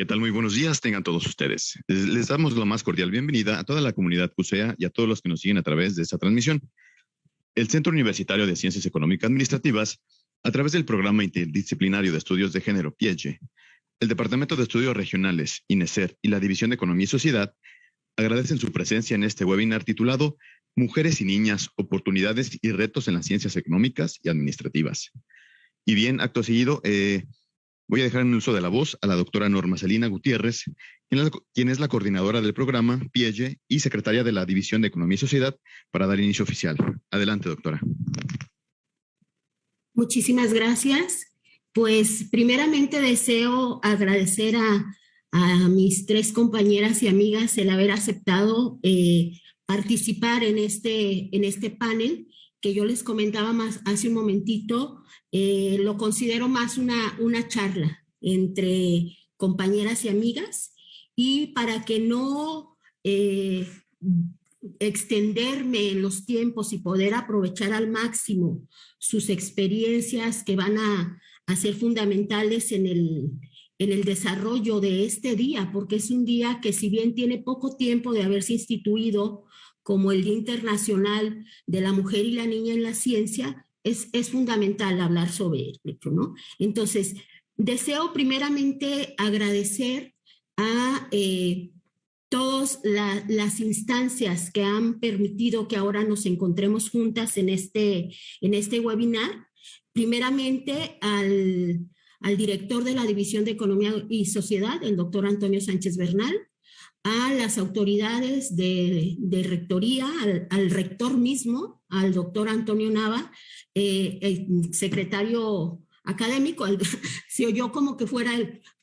¿Qué tal? Muy buenos días tengan todos ustedes. Les damos la más cordial bienvenida a toda la comunidad CUSEA y a todos los que nos siguen a través de esta transmisión. El Centro Universitario de Ciencias Económicas Administrativas, a través del Programa Interdisciplinario de Estudios de Género, PIEGE, el Departamento de Estudios Regionales, INESER y la División de Economía y Sociedad, agradecen su presencia en este webinar titulado Mujeres y Niñas, Oportunidades y Retos en las Ciencias Económicas y Administrativas. Y bien, acto seguido, voy a dejar en el uso de la voz a la doctora Norma Celina Gutiérrez, quien es la coordinadora del programa PIEGE y secretaria de la División de Economía y Sociedad, para dar inicio oficial. Adelante, doctora. Muchísimas gracias. Pues primeramente deseo agradecer a mis tres compañeras y amigas el haber aceptado participar en este panel que yo les comentaba más hace un momentito. Lo considero más una charla entre compañeras y amigas, y para que no extenderme en los tiempos y poder aprovechar al máximo sus experiencias que van a ser fundamentales en el desarrollo de este día, porque es un día que, si bien tiene poco tiempo de haberse instituido como el Día Internacional de la Mujer y la Niña en la Ciencia, es fundamental hablar sobre ello, ¿no? Entonces, deseo primeramente agradecer a todas las instancias que han permitido que ahora nos encontremos juntas en este webinar. Primeramente al director de la División de Economía y Sociedad, el doctor Antonio Sánchez Bernal, a las autoridades de rectoría, al rector mismo, al doctor Antonio Nava, el secretario académico, se oyó como que fuera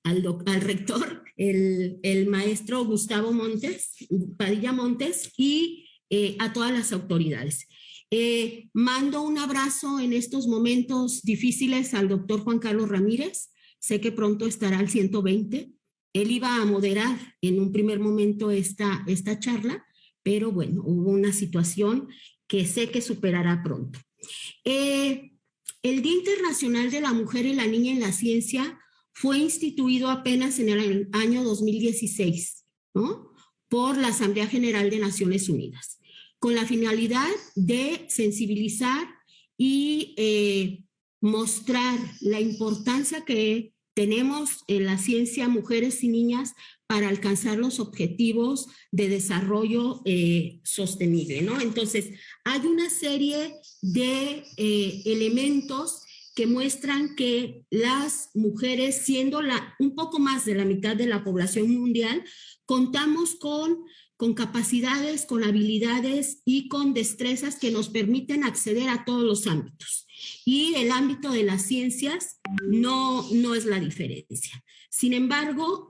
al rector, el maestro Gustavo Padilla Montes, y a todas las autoridades. Mando un abrazo en estos momentos difíciles al doctor Juan Carlos Ramírez. Sé que pronto estará al 120. Él iba a moderar en un primer momento esta charla, pero bueno, hubo una situación que sé que superará pronto. El Día Internacional de la Mujer y la Niña en la Ciencia fue instituido apenas en el año 2016, ¿no?, por la Asamblea General de Naciones Unidas, con la finalidad de sensibilizar y mostrar la importancia que tenemos en la ciencia, mujeres y niñas, para alcanzar los objetivos de desarrollo sostenible, ¿no? Entonces, hay una serie de elementos que muestran que las mujeres, siendo un poco más de la mitad de la población mundial, contamos con capacidades, con habilidades y con destrezas que nos permiten acceder a todos los ámbitos. Y el ámbito de las ciencias no es la diferencia. Sin embargo,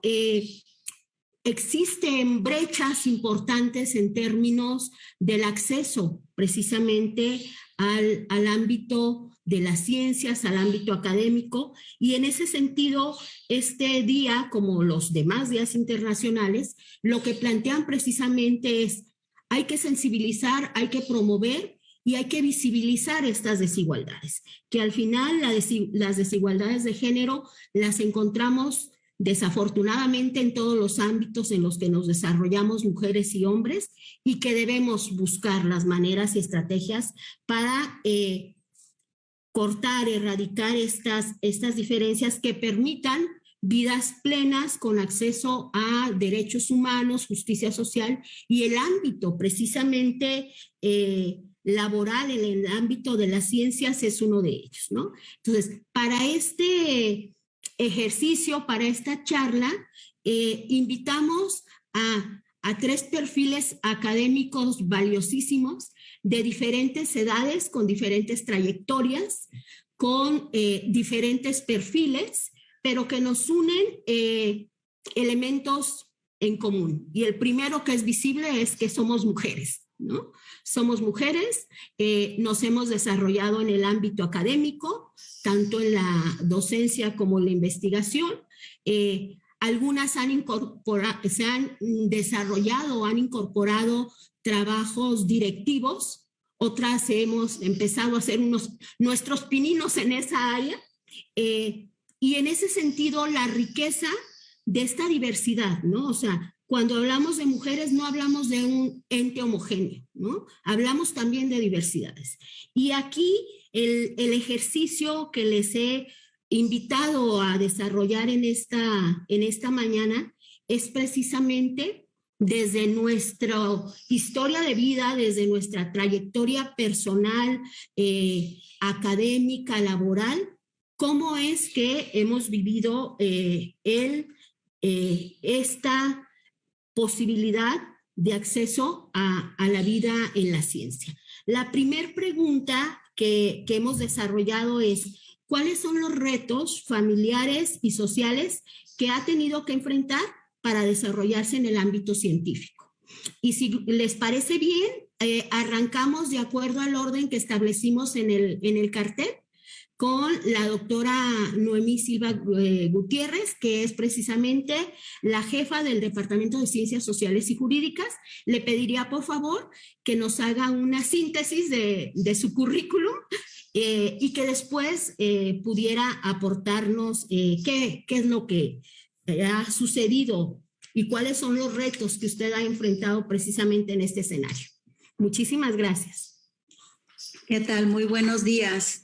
existen brechas importantes en términos del acceso precisamente al ámbito de las ciencias, al ámbito académico, y en ese sentido, este día, como los demás días internacionales, lo que plantean precisamente es: hay que sensibilizar, hay que promover y hay que visibilizar estas desigualdades, que al final las desigualdades de género las encontramos desafortunadamente en todos los ámbitos en los que nos desarrollamos mujeres y hombres, y que debemos buscar las maneras y estrategias para cortar, erradicar estas diferencias que permitan vidas plenas con acceso a derechos humanos, justicia social y el ámbito precisamente laboral, en el ámbito de las ciencias es uno de ellos, ¿no? Entonces, para este ejercicio, para esta charla, invitamos a tres perfiles académicos valiosísimos de diferentes edades, con diferentes trayectorias, con diferentes perfiles, pero que nos unen elementos en común. Y el primero que es visible es que somos mujeres, ¿no? Somos mujeres, nos hemos desarrollado en el ámbito académico, tanto en la docencia como en la investigación. Algunas se han desarrollado, han incorporado trabajos directivos, otras hemos empezado a hacer nuestros pininos en esa área, y en ese sentido la riqueza de esta diversidad, ¿no? O sea, cuando hablamos de mujeres no hablamos de un ente homogéneo, ¿no? Hablamos también de diversidades. Y aquí el ejercicio que les he invitado a desarrollar en esta mañana es precisamente desde nuestra historia de vida, desde nuestra trayectoria personal, académica, laboral, cómo es que hemos vivido esta posibilidad de acceso a la vida en la ciencia. La primera pregunta que hemos desarrollado es, ¿cuáles son los retos familiares y sociales que ha tenido que enfrentar para desarrollarse en el ámbito científico? Y si les parece bien, arrancamos de acuerdo al orden que establecimos en el cartel con la doctora Noemí Silva Gutiérrez, que es precisamente la jefa del Departamento de Ciencias Sociales y Jurídicas. Le pediría, por favor, que nos haga una síntesis de su currículum y que después pudiera aportarnos qué es lo que ha sucedido y cuáles son los retos que usted ha enfrentado precisamente en este escenario. Muchísimas gracias. ¿Qué tal? Muy buenos días,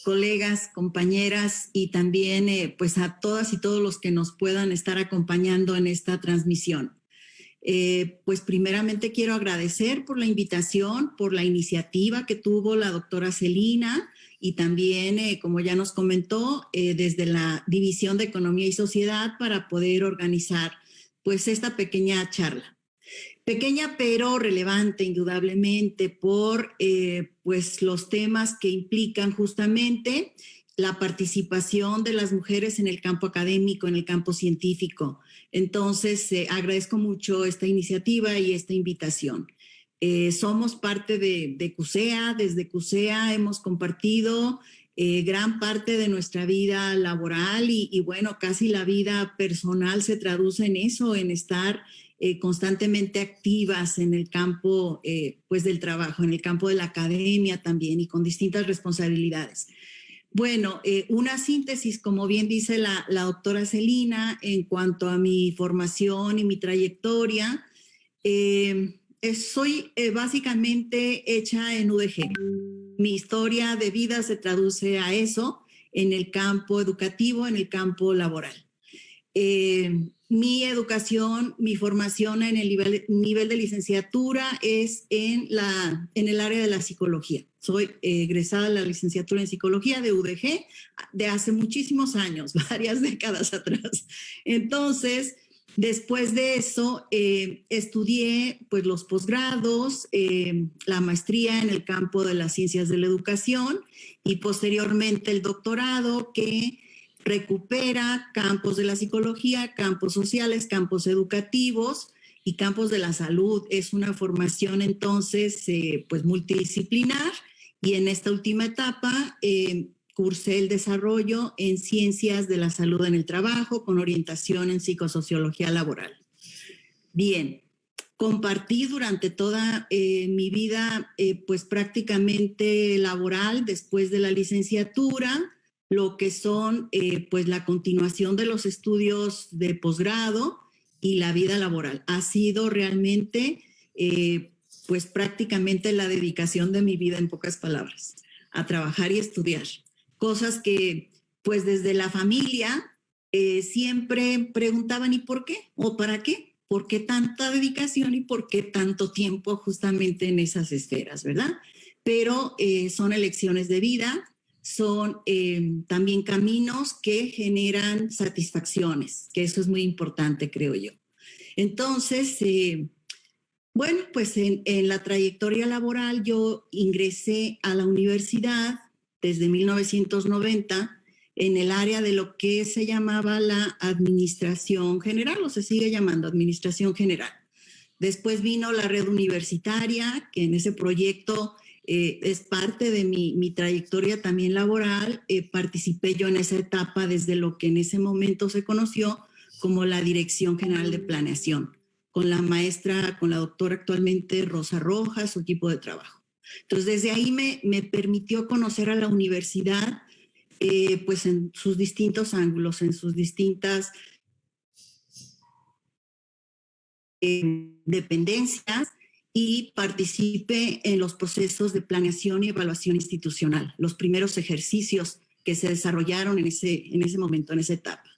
colegas, compañeras y también pues a todas y todos los que nos puedan estar acompañando en esta transmisión. Pues primeramente quiero agradecer por la invitación, por la iniciativa que tuvo la doctora Celina y también, como ya nos comentó, desde la División de Economía y Sociedad para poder organizar pues esta pequeña charla. Pequeña pero relevante indudablemente por pues los temas que implican justamente la participación de las mujeres en el campo académico, en el campo científico. Entonces, agradezco mucho esta iniciativa y esta invitación. Somos parte de CUSEA. Desde CUSEA hemos compartido gran parte de nuestra vida laboral y bueno, casi la vida personal se traduce en eso, en estar constantemente activas en el campo pues del trabajo, en el campo de la academia también y con distintas responsabilidades. Bueno, una síntesis, como bien dice la doctora Celina, en cuanto a mi formación y mi trayectoria, soy básicamente hecha en UDG. Mi historia de vida se traduce a eso en el campo educativo, en el campo laboral. Mi educación, mi formación en el nivel de licenciatura es en el área de la psicología. Soy egresada de la licenciatura en psicología de UDG de hace muchísimos años, varias décadas atrás. Entonces, después de eso, estudié pues, los posgrados, la maestría en el campo de las ciencias de la educación y posteriormente el doctorado que recupera campos de la psicología, campos sociales, campos educativos y campos de la salud. Es una formación entonces pues multidisciplinar y en esta última etapa cursé el desarrollo en ciencias de la salud en el trabajo con orientación en psicosociología laboral. Bien, compartí durante toda mi vida pues prácticamente laboral después de la licenciatura, lo que son pues la continuación de los estudios de posgrado y la vida laboral. Ha sido realmente pues prácticamente la dedicación de mi vida, en pocas palabras, a trabajar y estudiar. Cosas que pues desde la familia siempre preguntaban ¿y por qué? ¿O para qué? ¿Por qué tanta dedicación y por qué tanto tiempo justamente en esas esferas, verdad? Pero son elecciones de vida, son también caminos que generan satisfacciones, que eso es muy importante, creo yo. Entonces, bueno, pues en la trayectoria laboral yo ingresé a la universidad desde 1990 en el área de lo que se llamaba la administración general, o se sigue llamando administración general. Después vino la red universitaria, que en ese proyecto es parte de mi trayectoria también laboral. Participé yo en esa etapa desde lo que en ese momento se conoció como la Dirección General de Planeación, con la maestra, con la doctora actualmente Rosa Rojas, su equipo de trabajo. Entonces, desde ahí me permitió conocer a la universidad pues en sus distintos ángulos, en sus distintas dependencias y participé en los procesos de planeación y evaluación institucional, los primeros ejercicios que se desarrollaron en ese momento, en esa etapa.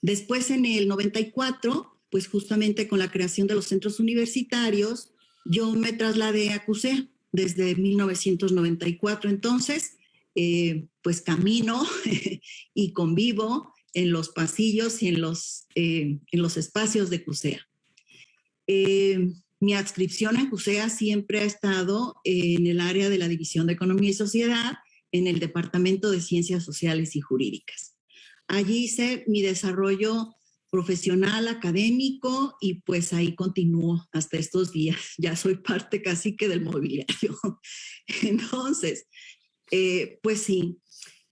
Después, en el 94, pues justamente con la creación de los centros universitarios, yo me trasladé a CUSEA desde 1994. Entonces, pues camino y convivo en los pasillos y en los espacios de CUSEA. Mi adscripción en CUSEA siempre ha estado en el área de la División de Economía y Sociedad, en el Departamento de Ciencias Sociales y Jurídicas. Allí hice mi desarrollo profesional, académico, y pues ahí continúo hasta estos días. Ya soy parte casi que del mobiliario. Entonces, pues sí,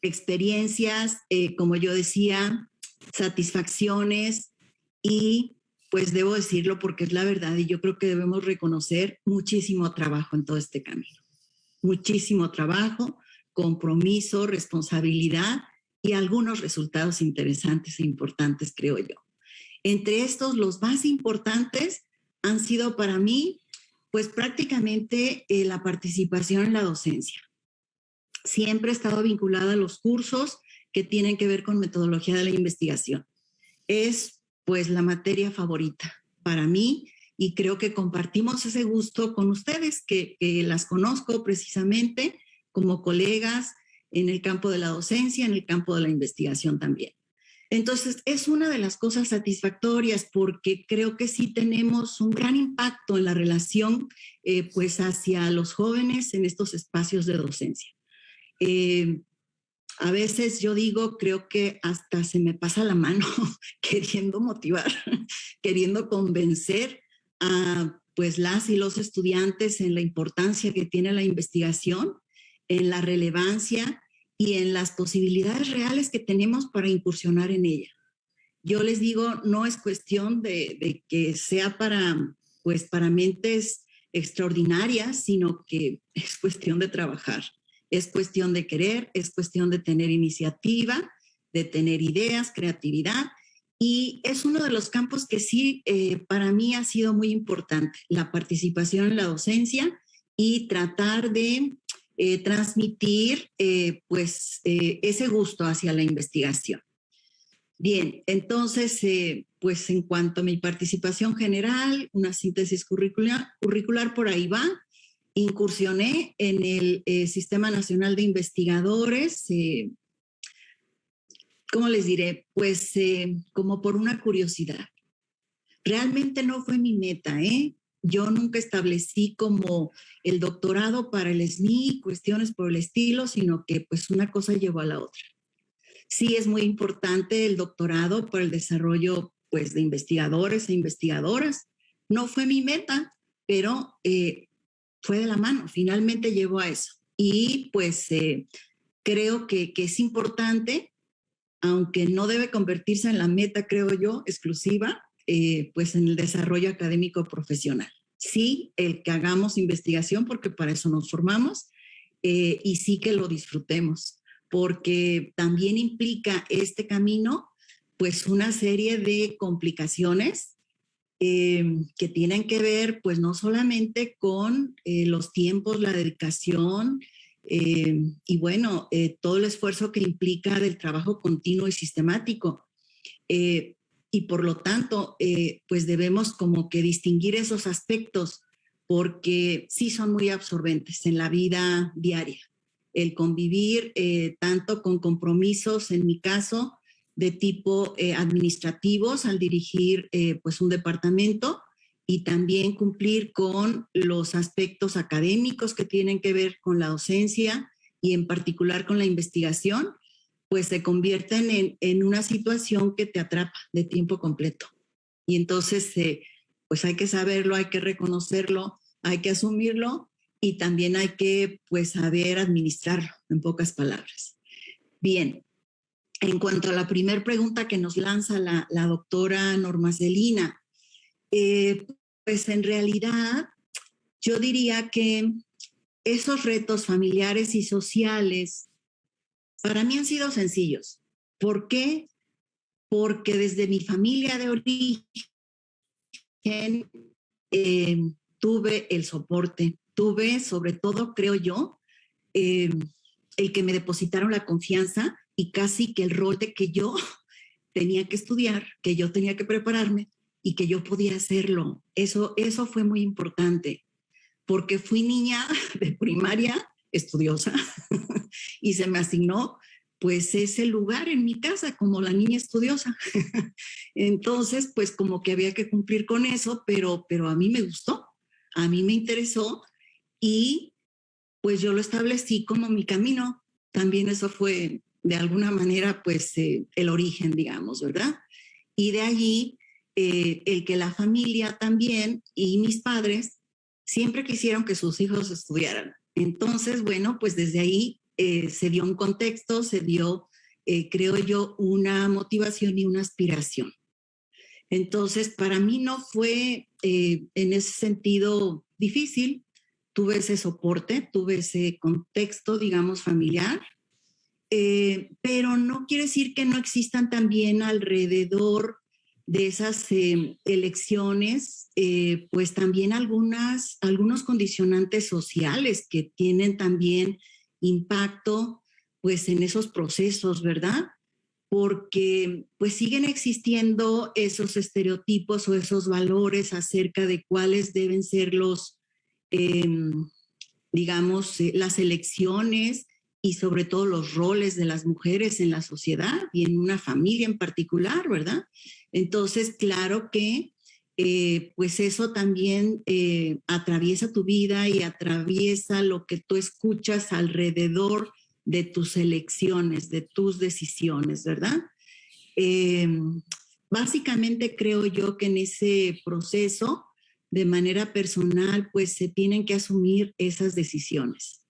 experiencias, como yo decía, satisfacciones y pues debo decirlo porque es la verdad y yo creo que debemos reconocer muchísimo trabajo en todo este camino. Muchísimo trabajo, compromiso, responsabilidad y algunos resultados interesantes e importantes, creo yo. Entre estos, los más importantes han sido para mí, pues prácticamente la participación en la docencia. Siempre he estado vinculada a los cursos que tienen que ver con metodología de la investigación. Es pues la materia favorita para mí y creo que compartimos ese gusto con ustedes, que las conozco precisamente como colegas en el campo de la docencia, en el campo de la investigación también. Entonces, es una de las cosas satisfactorias porque creo que sí tenemos un gran impacto en la relación pues hacia los jóvenes en estos espacios de docencia. A veces yo digo, creo que hasta se me pasa la mano queriendo motivar, queriendo convencer a pues las y los estudiantes en la importancia que tiene la investigación, en la relevancia y en las posibilidades reales que tenemos para incursionar en ella. Yo les digo, no es cuestión de que sea para mentes extraordinarias, sino que es cuestión de trabajar. Es cuestión de querer, es cuestión de tener iniciativa, de tener ideas, creatividad. Y es uno de los campos que sí para mí ha sido muy importante, la participación en la docencia y tratar de transmitir ese gusto hacia la investigación. Bien, entonces, pues en cuanto a mi participación general, una síntesis curricular por ahí va. Incursioné en el Sistema Nacional de Investigadores, ¿cómo les diré? Pues como por una curiosidad. Realmente no fue mi meta, ¿eh? Yo nunca establecí como el doctorado para el SNI, cuestiones por el estilo, sino que pues una cosa llevó a la otra. Sí es muy importante el doctorado para el desarrollo pues de investigadores e investigadoras. No fue mi meta, pero fue de la mano, finalmente llevó a eso. Y pues creo que es importante, aunque no debe convertirse en la meta, creo yo, exclusiva, pues en el desarrollo académico profesional. Sí, el que hagamos investigación, porque para eso nos formamos, y sí que lo disfrutemos, porque también implica este camino, pues una serie de complicaciones que tienen que ver, pues no solamente con los tiempos, la dedicación y bueno, todo el esfuerzo que implica del trabajo continuo y sistemático. Y por lo tanto, pues debemos como que distinguir esos aspectos porque sí son muy absorbentes en la vida diaria. El convivir tanto con compromisos, en mi caso, de tipo administrativos al dirigir pues un departamento y también cumplir con los aspectos académicos que tienen que ver con la docencia y en particular con la investigación, pues se convierten en una situación que te atrapa de tiempo completo. Y entonces, pues hay que saberlo, hay que reconocerlo, hay que asumirlo y también hay que pues saber administrarlo, en pocas palabras. Bien. En cuanto a la primera pregunta que nos lanza la doctora Norma Celina, pues en realidad yo diría que esos retos familiares y sociales para mí han sido sencillos. ¿Por qué? Porque desde mi familia de origen tuve el soporte, tuve sobre todo, creo yo, el que me depositaron la confianza y casi que el rol de que yo tenía que estudiar, que yo tenía que prepararme y que yo podía hacerlo. Eso fue muy importante, porque fui niña de primaria estudiosa y se me asignó pues ese lugar en mi casa como la niña estudiosa. Entonces, pues como que había que cumplir con eso, pero a mí me gustó, a mí me interesó y pues yo lo establecí como mi camino. También eso fue de alguna manera pues el origen, digamos, ¿verdad? Y de allí el que la familia también y mis padres siempre quisieron que sus hijos estudiaran. Entonces, bueno, pues desde ahí se dio un contexto, se dio, creo yo, una motivación y una aspiración. Entonces, para mí no fue en ese sentido difícil. Tuve ese soporte, tuve ese contexto, digamos, familiar, pero no quiere decir que no existan también alrededor de esas elecciones, pues también algunos condicionantes sociales que tienen también impacto pues en esos procesos, ¿verdad? Porque pues siguen existiendo esos estereotipos o esos valores acerca de cuáles deben ser los, digamos, las elecciones y sobre todo los roles de las mujeres en la sociedad y en una familia en particular, ¿verdad? Entonces, claro que pues eso también atraviesa tu vida y atraviesa lo que tú escuchas alrededor de tus elecciones, de tus decisiones, ¿verdad? Básicamente creo yo que en ese proceso, de manera personal, pues se tienen que asumir esas decisiones.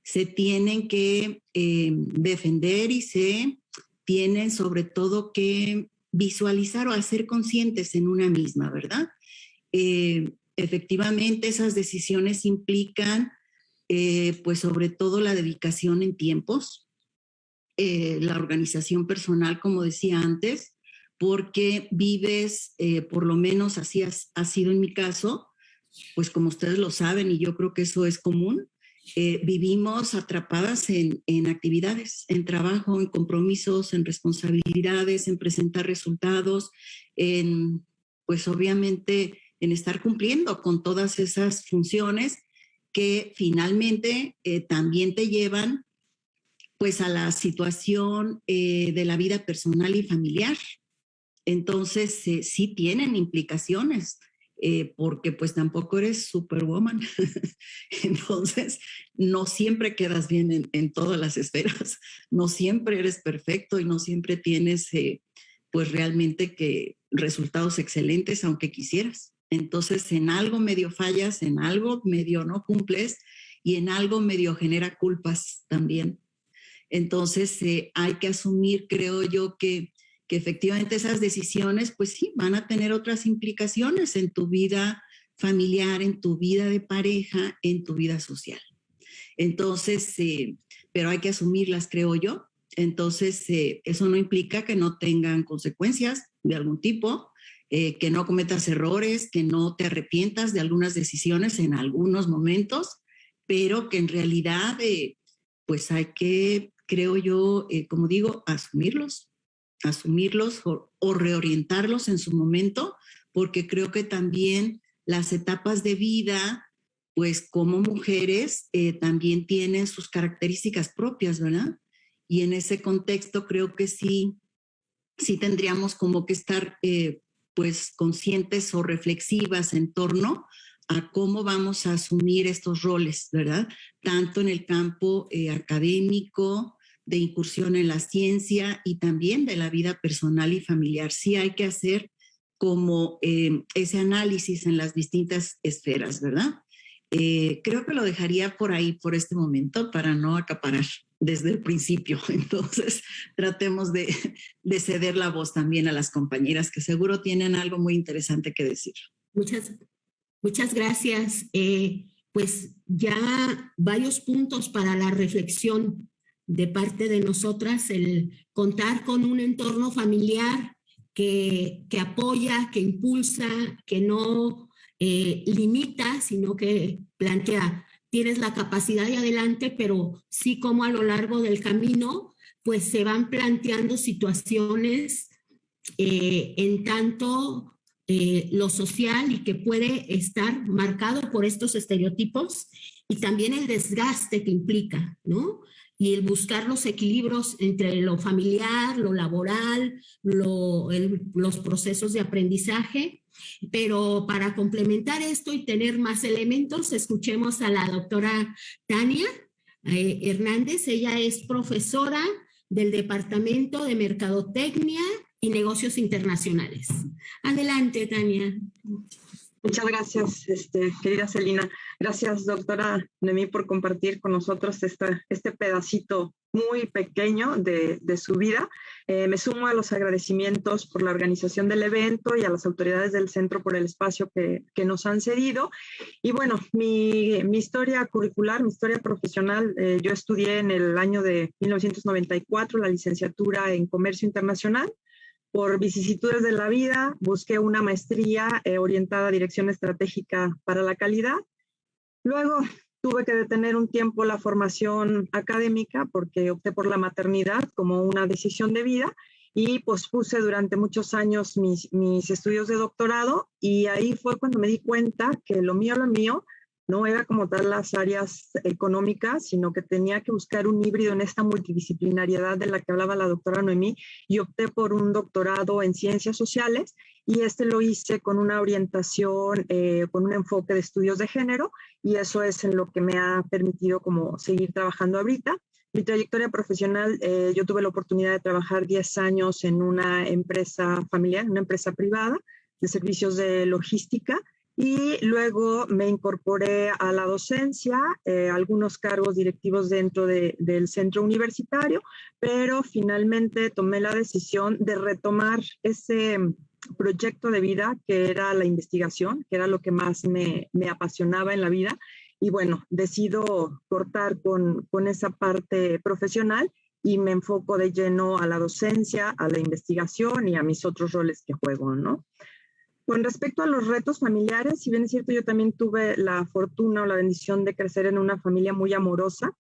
Se tienen que defender y se tienen sobre todo que visualizar o hacer conscientes en una misma, ¿verdad? Efectivamente, esas decisiones implican, pues sobre todo la dedicación en tiempos, la organización personal, como decía antes, porque vives, por lo menos así ha sido en mi caso, pues como ustedes lo saben y yo creo que eso es común, vivimos atrapadas en actividades, en trabajo, en compromisos, en responsabilidades, en presentar resultados, en, pues obviamente, en estar cumpliendo con todas esas funciones que finalmente también te llevan pues a la situación de la vida personal y familiar. Entonces, sí tienen implicaciones. Porque pues tampoco eres superwoman. Entonces, no siempre quedas bien en todas las esferas, no siempre eres perfecto y no siempre tienes pues realmente que resultados excelentes, aunque quisieras. Entonces, en algo medio fallas, en algo medio no cumples y en algo medio genera culpas también. Entonces, hay que asumir, creo yo, que efectivamente esas decisiones, pues sí, van a tener otras implicaciones en tu vida familiar, en tu vida de pareja, en tu vida social. Entonces, pero hay que asumirlas, creo yo. Entonces, eso no implica que no tengan consecuencias de algún tipo, que no cometas errores, que no te arrepientas de algunas decisiones en algunos momentos, pero que en realidad, pues hay que, creo yo, como digo, asumirlos o reorientarlos en su momento, porque creo que también las etapas de vida, pues como mujeres, también tienen sus características propias, ¿verdad? Y en ese contexto creo que sí tendríamos como que estar pues conscientes o reflexivas en torno a cómo vamos a asumir estos roles, ¿verdad? Tanto en el campo académico, de incursión en la ciencia y también de la vida personal y familiar. Sí hay que hacer como ese análisis en las distintas esferas, ¿verdad? Creo que lo dejaría por ahí por este momento para no acaparar desde el principio. Entonces, tratemos de ceder la voz también a las compañeras que seguro tienen algo muy interesante que decir. Muchas gracias. Pues ya varios puntos para la reflexión de parte de nosotras, el contar con un entorno familiar que apoya, que impulsa, que no limita, sino que plantea, tienes la capacidad de adelante, pero sí como a lo largo del camino, pues se van planteando situaciones en tanto lo social y que puede estar marcado por estos estereotipos y también el desgaste que implica, ¿no? Y el buscar los equilibrios entre lo familiar, lo laboral, los procesos de aprendizaje. Pero para complementar esto y tener más elementos, escuchemos a la doctora Tania Hernández. Ella es profesora del Departamento de Mercadotecnia y Negocios Internacionales. Adelante, Tania. Muchas gracias, querida Celina. Gracias, doctora Noemí, por compartir con nosotros este pedacito muy pequeño de su vida. Me sumo a los agradecimientos por la organización del evento y a las autoridades del centro por el espacio que nos han cedido. Y bueno, mi historia curricular, mi historia profesional, yo estudié en el año de 1994 la licenciatura en Comercio Internacional. Por vicisitudes de la vida, busqué una maestría orientada a dirección estratégica para la calidad. Luego tuve que detener un tiempo la formación académica porque opté por la maternidad como una decisión de vida y pospuse durante muchos años mis estudios de doctorado, y ahí fue cuando me di cuenta que lo mío no era como tal las áreas económicas, sino que tenía que buscar un híbrido en esta multidisciplinariedad de la que hablaba la doctora Noemí, y opté por un doctorado en ciencias sociales, y lo hice con una orientación, con un enfoque de estudios de género, y eso es en lo que me ha permitido como seguir trabajando ahorita. Mi trayectoria profesional, yo tuve la oportunidad de trabajar 10 años en una empresa familiar, una empresa privada de servicios de logística, y luego me incorporé a la docencia, algunos cargos directivos dentro del centro universitario, pero finalmente tomé la decisión de retomar ese proyecto de vida que era la investigación, que era lo que más me apasionaba en la vida. Y bueno, decido cortar con esa parte profesional y me enfoco de lleno a la docencia, a la investigación y a mis otros roles que juego, ¿no? Con respecto a los retos familiares, si bien es cierto, yo también tuve la fortuna o la bendición de crecer en una familia muy amorosa.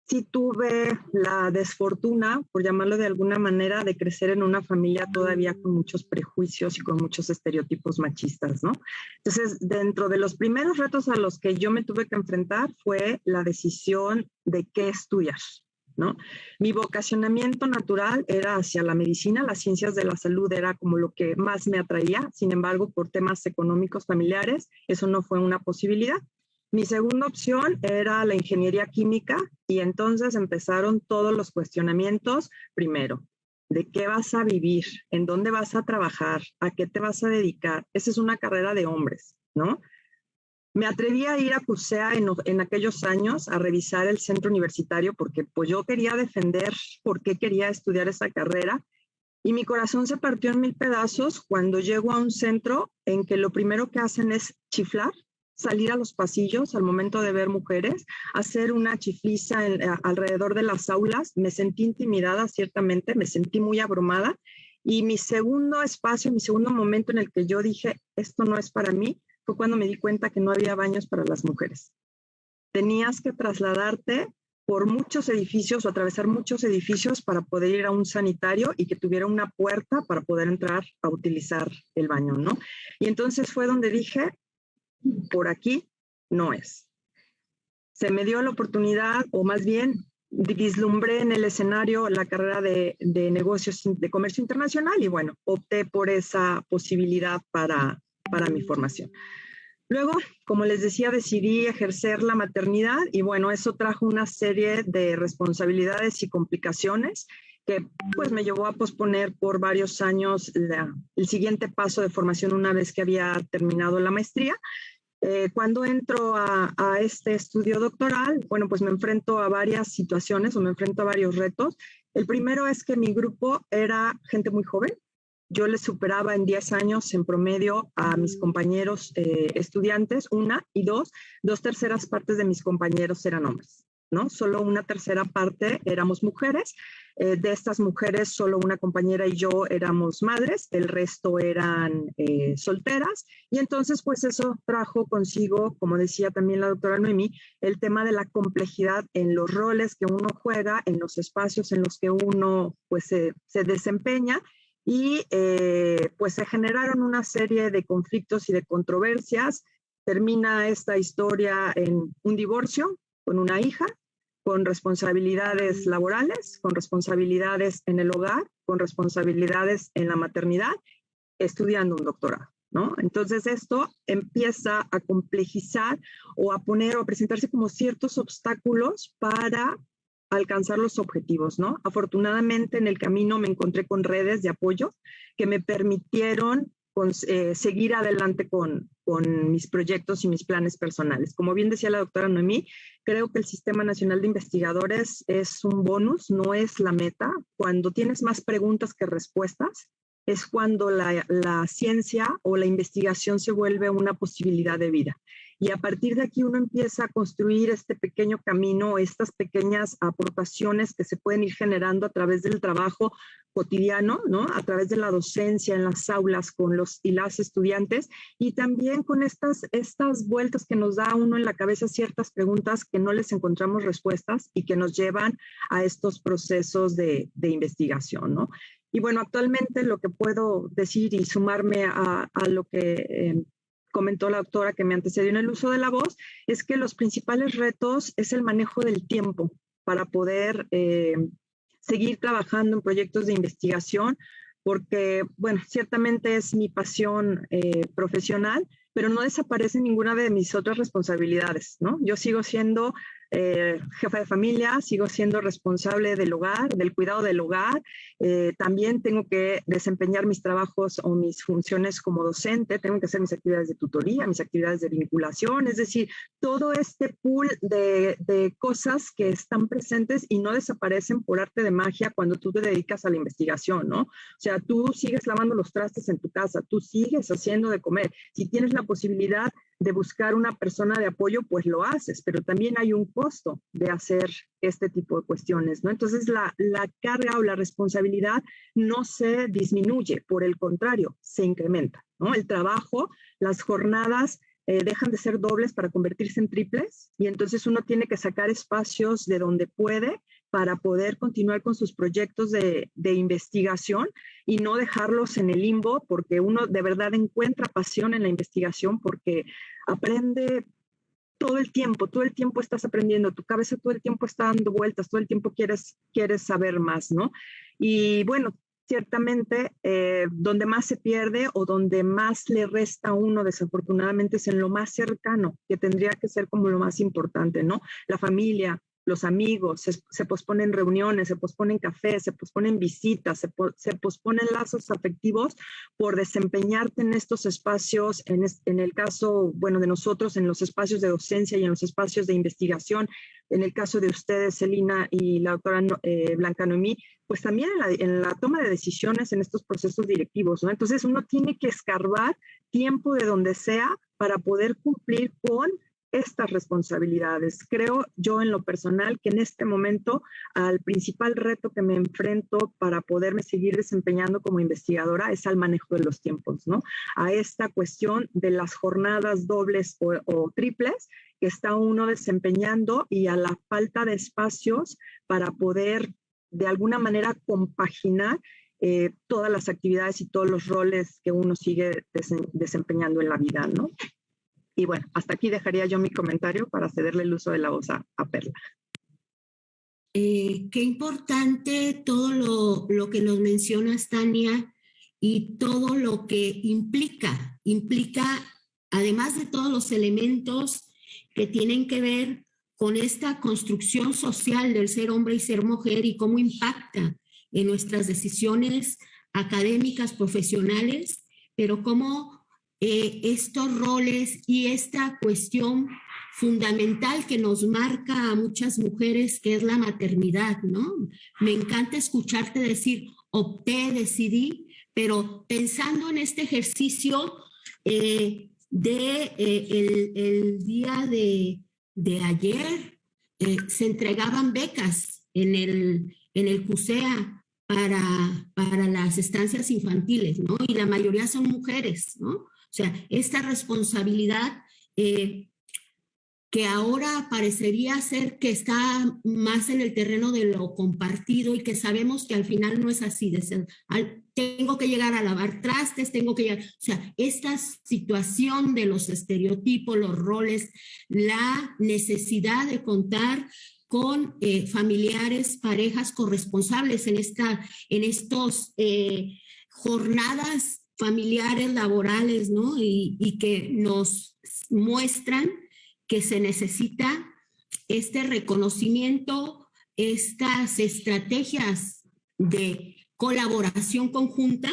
Sí tuve la desfortuna, por llamarlo de alguna manera, de crecer en una familia todavía con muchos prejuicios y con muchos estereotipos machistas, ¿no? Entonces, dentro de los primeros retos a los que yo me tuve que enfrentar fue la decisión de qué estudiar, ¿no? Mi vocacionamiento natural era hacia la medicina, las ciencias de la salud era como lo que más me atraía. Sin embargo, por temas económicos familiares, eso no fue una posibilidad. Mi segunda opción era la ingeniería química, y entonces empezaron todos los cuestionamientos. Primero, ¿de qué vas a vivir? ¿En dónde vas a trabajar? ¿A qué te vas a dedicar? Esa es una carrera de hombres, ¿no? Me atreví a ir a CUSEA en aquellos años a revisar el centro universitario porque pues yo quería defender por qué quería estudiar esa carrera, y mi corazón se partió en 1000 pedazos cuando llego a un centro en que lo primero que hacen es chiflar, salir a los pasillos al momento de ver mujeres, hacer una chifliza alrededor de las aulas. Me sentí intimidada, ciertamente, me sentí muy abrumada, y mi segundo espacio, mi segundo momento en el que yo dije, esto no es para mí, fue cuando me di cuenta que no había baños para las mujeres. Tenías que trasladarte por muchos edificios o atravesar muchos edificios para poder ir a un sanitario y que tuviera una puerta para poder entrar a utilizar el baño, ¿no? Y entonces fue donde dije, por aquí no es. Se me dio la oportunidad, o más bien vislumbré en el escenario la carrera de negocios de comercio internacional, y bueno, opté por esa posibilidad para mi formación. Luego, como les decía, decidí ejercer la maternidad, y bueno, eso trajo una serie de responsabilidades y complicaciones que pues me llevó a posponer por varios años el siguiente paso de formación una vez que había terminado la maestría. Cuando entro a este estudio doctoral, bueno, pues me enfrento a varias situaciones, o me enfrento a varios retos. El primero es que mi grupo era gente muy joven. Yo les superaba en 10 años en promedio a mis compañeros estudiantes, una, y dos terceras partes de mis compañeros eran hombres. ¿no? Solo una tercera parte éramos mujeres. De estas mujeres, solo una compañera y yo éramos madres, el resto eran solteras. Y entonces, pues eso trajo consigo, como decía también la doctora Noemí, el tema de la complejidad en los roles que uno juega, en los espacios en los que uno pues se desempeña. Y pues se generaron una serie de conflictos y de controversias. Termina esta historia en un divorcio con una hija, con responsabilidades laborales, con responsabilidades en el hogar, con responsabilidades en la maternidad, estudiando un doctorado, ¿no? Entonces esto empieza a complejizar o a poner o a presentarse como ciertos obstáculos para alcanzar los objetivos, ¿no? Afortunadamente en el camino me encontré con redes de apoyo que me permitieron seguir adelante con mis proyectos y mis planes personales. Como bien decía la doctora Noemí, creo que el Sistema Nacional de Investigadores es un bonus, no es la meta. Cuando tienes más preguntas que respuestas, es cuando la ciencia o la investigación se vuelve una posibilidad de vida. Y a partir de aquí uno empieza a construir este pequeño camino, estas pequeñas aportaciones que se pueden ir generando a través del trabajo cotidiano, ¿no? A través de la docencia en las aulas con los y las estudiantes, y también con estas vueltas que nos da uno en la cabeza ciertas preguntas que no les encontramos respuestas y que nos llevan a estos procesos de investigación, ¿no? Y bueno, actualmente lo que puedo decir y sumarme a lo que comentó la doctora que me antecedió en el uso de la voz, es que los principales retos es el manejo del tiempo para poder seguir trabajando en proyectos de investigación, porque, bueno, ciertamente es mi pasión profesional, pero no desaparece ninguna de mis otras responsabilidades, ¿no? Yo sigo siendo jefa de familia, sigo siendo responsable del hogar, del cuidado del hogar. También tengo que desempeñar mis trabajos o mis funciones como docente, tengo que hacer mis actividades de tutoría, mis actividades de vinculación, es decir, todo este pool de cosas que están presentes y no desaparecen por arte de magia cuando tú te dedicas a la investigación, ¿no? O sea, tú sigues lavando los trastes en tu casa, tú sigues haciendo de comer. Si tienes la posibilidad de buscar una persona de apoyo, pues lo haces, pero también hay un costo de hacer este tipo de cuestiones, ¿no? Entonces la carga o la responsabilidad no se disminuye, por el contrario, se incrementa, ¿no? El trabajo, las jornadas dejan de ser dobles para convertirse en triples, y entonces uno tiene que sacar espacios de donde puede para poder continuar con sus proyectos de investigación y no dejarlos en el limbo, porque uno de verdad encuentra pasión en la investigación, porque aprende todo el tiempo estás aprendiendo, tu cabeza todo el tiempo está dando vueltas, todo el tiempo quieres saber más, ¿no? Y bueno, ciertamente donde más se pierde o donde más le resta a uno, desafortunadamente, es en lo más cercano, que tendría que ser como lo más importante, ¿no? La familia, los amigos, se posponen reuniones, se posponen cafés, se posponen visitas, se posponen lazos afectivos por desempeñarte en estos espacios, en el caso, bueno, de nosotros, en los espacios de docencia y en los espacios de investigación, en el caso de ustedes, Celina y la doctora Blanca Noemí, pues también en la toma de decisiones en estos procesos directivos, ¿no? Entonces uno tiene que escarbar tiempo de donde sea para poder cumplir con estas responsabilidades. Creo yo en lo personal que en este momento al principal reto que me enfrento para poderme seguir desempeñando como investigadora es al manejo de los tiempos, ¿no? A esta cuestión de las jornadas dobles o triples que está uno desempeñando y a la falta de espacios para poder de alguna manera compaginar todas las actividades y todos los roles que uno sigue desempeñando en la vida, ¿no? Y bueno, hasta aquí dejaría yo mi comentario para cederle el uso de la voz a Perla. Qué importante todo lo que nos mencionas, Tania, y todo lo que implica, además de todos los elementos que tienen que ver con esta construcción social del ser hombre y ser mujer y cómo impacta en nuestras decisiones académicas, profesionales, pero cómo estos roles y esta cuestión fundamental que nos marca a muchas mujeres, que es la maternidad, ¿no? Me encanta escucharte decir, opté, decidí, pero pensando en este ejercicio el día de ayer, se entregaban becas en el CUSEA para las estancias infantiles, ¿no? Y la mayoría son mujeres, ¿no? O sea, esta responsabilidad que ahora parecería ser que está más en el terreno de lo compartido y que sabemos que al final no es así, de ser, tengo que llegar a lavar trastes, tengo que llegar, o sea, esta situación de los estereotipos, los roles, la necesidad de contar con familiares, parejas corresponsables en estos jornadas familiares, laborales, ¿no? Y que nos muestran que se necesita este reconocimiento, estas estrategias de colaboración conjunta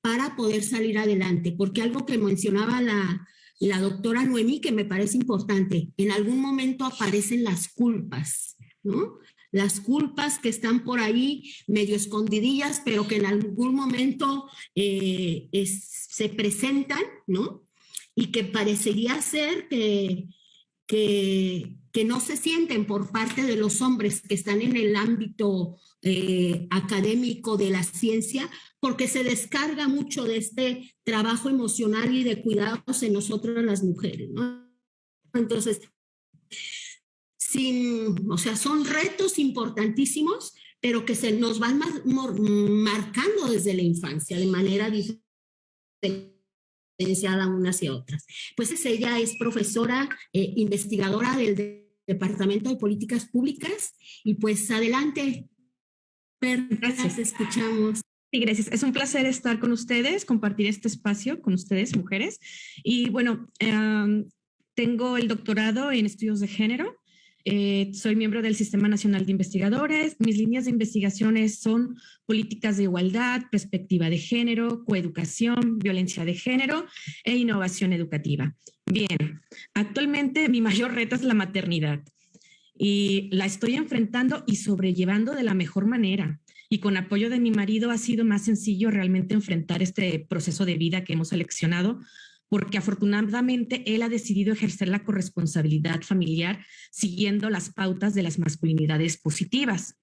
para poder salir adelante. Porque algo que mencionaba la doctora Noemí, que me parece importante, en algún momento aparecen las culpas, ¿no? Las culpas que están por ahí medio escondidillas, pero que en algún momento se presentan, ¿no? Y que parecería ser que no se sienten por parte de los hombres que están en el ámbito académico de la ciencia, porque se descarga mucho de este trabajo emocional y de cuidados en nosotros las mujeres, ¿no? Entonces, o sea, son retos importantísimos, pero que se nos van marcando desde la infancia de manera diferenciada unas y otras. Pues ella es profesora investigadora del Departamento de Políticas Públicas y pues adelante, gracias, escuchamos. Sí, gracias. Es un placer estar con ustedes, compartir este espacio con ustedes, mujeres. Y bueno, tengo el doctorado en estudios de género. Soy miembro del Sistema Nacional de Investigadores. Mis líneas de investigaciones son políticas de igualdad, perspectiva de género, coeducación, violencia de género e innovación educativa. Bien, actualmente mi mayor reto es la maternidad y la estoy enfrentando y sobrellevando de la mejor manera. Y con apoyo de mi marido ha sido más sencillo realmente enfrentar este proceso de vida que hemos seleccionado, porque afortunadamente él ha decidido ejercer la corresponsabilidad familiar siguiendo las pautas de las masculinidades positivas.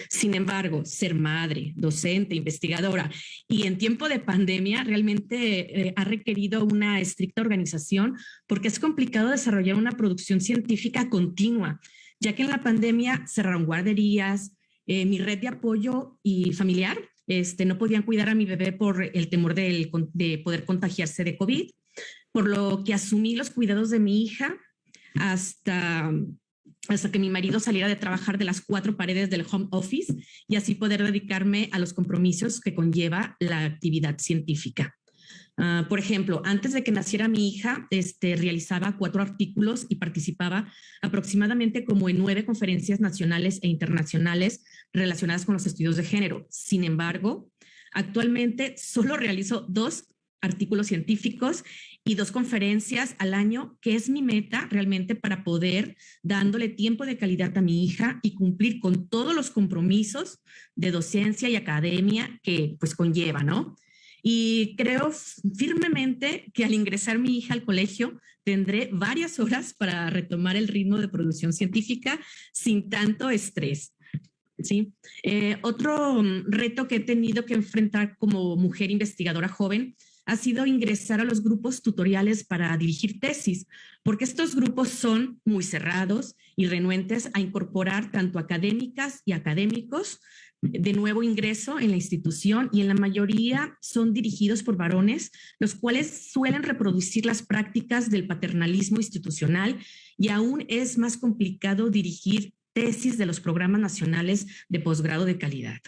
Sin embargo, ser madre, docente, investigadora y en tiempo de pandemia realmente ha requerido una estricta organización porque es complicado desarrollar una producción científica continua, ya que en la pandemia cerraron guarderías, mi red de apoyo y familiar no podían cuidar a mi bebé por el temor de poder contagiarse de COVID, por lo que asumí los cuidados de mi hija hasta que mi marido saliera de trabajar de las 4 paredes del home office y así poder dedicarme a los compromisos que conlleva la actividad científica. Por ejemplo, antes de que naciera mi hija, realizaba 4 artículos y participaba aproximadamente como en 9 conferencias nacionales e internacionales relacionadas con los estudios de género. Sin embargo, actualmente solo realizo 2 artículos científicos y 2 conferencias al año, que es mi meta realmente para poder dándole tiempo de calidad a mi hija y cumplir con todos los compromisos de docencia y academia que pues conlleva, ¿no? Y creo firmemente que al ingresar mi hija al colegio tendré varias horas para retomar el ritmo de producción científica sin tanto estrés. ¿Sí? Otro reto que he tenido que enfrentar como mujer investigadora joven ha sido ingresar a los grupos tutoriales para dirigir tesis, porque estos grupos son muy cerrados y renuentes a incorporar tanto académicas y académicos de nuevo ingreso en la institución, y en la mayoría son dirigidos por varones, los cuales suelen reproducir las prácticas del paternalismo institucional, y aún es más complicado dirigir tesis de los programas nacionales de posgrado de calidad.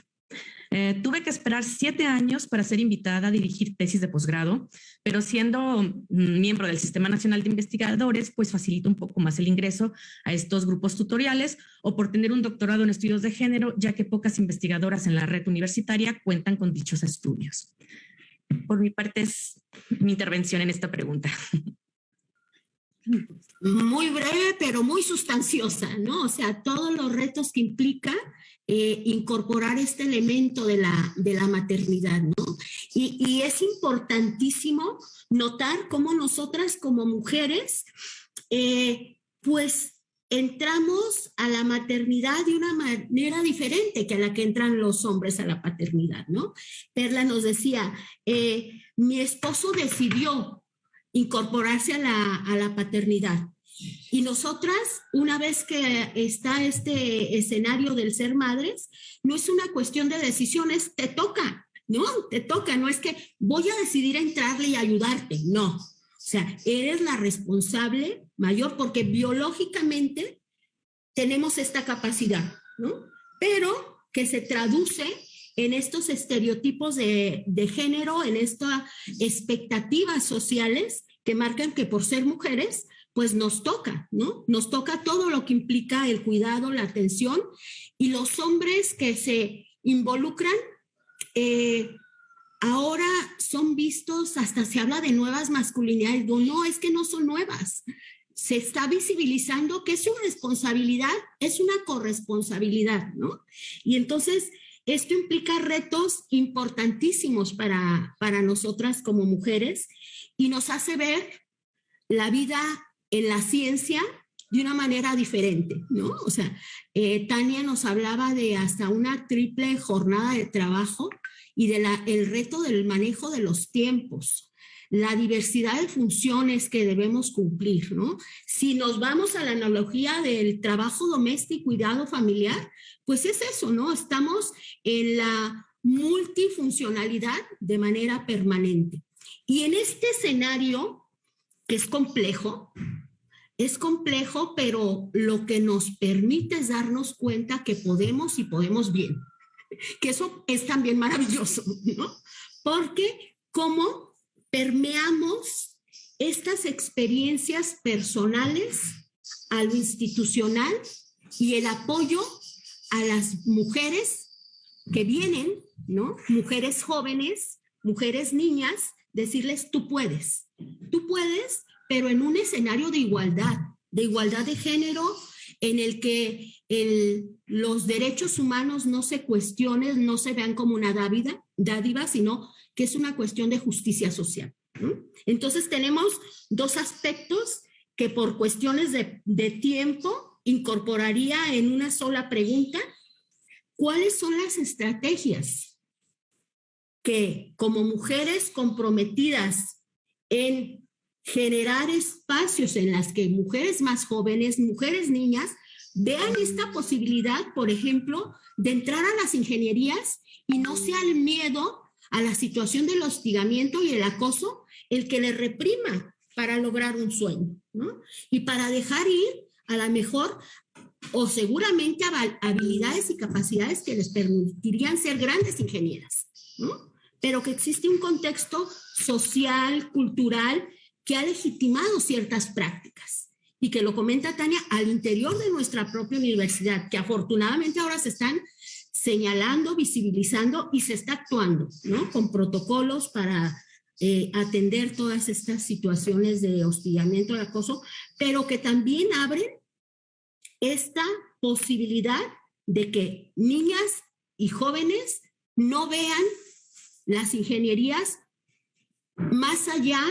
Tuve que esperar 7 años para ser invitada a dirigir tesis de posgrado, pero siendo miembro del Sistema Nacional de Investigadores, pues facilita un poco más el ingreso a estos grupos tutoriales, o por tener un doctorado en estudios de género, ya que pocas investigadoras en la red universitaria cuentan con dichos estudios. Por mi parte es mi intervención en esta pregunta. Muy breve, pero muy sustanciosa, ¿no? O sea, todos los retos que implica incorporar este elemento de la maternidad, ¿no? Y es importantísimo notar cómo nosotras como mujeres, pues entramos a la maternidad de una manera diferente que a la que entran los hombres a la paternidad, ¿no? Perla nos decía, mi esposo decidió incorporarse a la paternidad. Y nosotras, una vez que está este escenario del ser madres, no es una cuestión de decisiones, te toca, ¿no? Te toca, no es que voy a decidir entrarle y ayudarte, no. O sea, eres la responsable mayor porque biológicamente tenemos esta capacidad, ¿no? Pero que se traduce en estos estereotipos de género, en estas expectativas sociales que marcan que por ser mujeres, pues nos toca, ¿no? Nos toca todo lo que implica el cuidado, la atención, y los hombres que se involucran, ahora son vistos, hasta se habla de nuevas masculinidades. No, es que no son nuevas. Se está visibilizando que es su responsabilidad, es una corresponsabilidad, ¿no? Y entonces esto implica retos importantísimos para nosotras como mujeres y nos hace ver la vida en la ciencia de una manera diferente, ¿no? O sea, Tania nos hablaba de hasta una triple jornada de trabajo y el reto del manejo de los tiempos, la diversidad de funciones que debemos cumplir, ¿no? Si nos vamos a la analogía del trabajo doméstico y cuidado familiar, pues es eso, ¿no? Estamos en la multifuncionalidad de manera permanente. Y en este escenario, que es complejo, pero lo que nos permite es darnos cuenta que podemos y podemos bien. Que eso es también maravilloso, ¿no? Porque cómo permeamos estas experiencias personales a lo institucional y el apoyo a las mujeres que vienen, ¿no? Mujeres jóvenes, mujeres niñas, decirles tú puedes, pero en un escenario de igualdad de género, en el que los derechos humanos no se cuestionen, no se vean como una dádiva, sino que es una cuestión de justicia social, ¿no? Entonces tenemos dos aspectos que por cuestiones de tiempo incorporaría en una sola pregunta. ¿Cuáles son las estrategias que como mujeres comprometidas en generar espacios en las que mujeres más jóvenes, mujeres niñas, vean esta posibilidad, por ejemplo, de entrar a las ingenierías y no sea el miedo a la situación del hostigamiento y el acoso el que les reprima para lograr un sueño, ¿no? Y para dejar ir a la mejor o seguramente habilidades y capacidades que les permitirían ser grandes ingenieras, ¿no? Pero que existe un contexto social, cultural, que ha legitimado ciertas prácticas y que lo comenta Tania al interior de nuestra propia universidad, que afortunadamente ahora se están señalando, visibilizando y se está actuando, ¿no? Con protocolos para atender todas estas situaciones de hostigamiento, de acoso, pero que también abren esta posibilidad de que niñas y jóvenes no vean las ingenierías más allá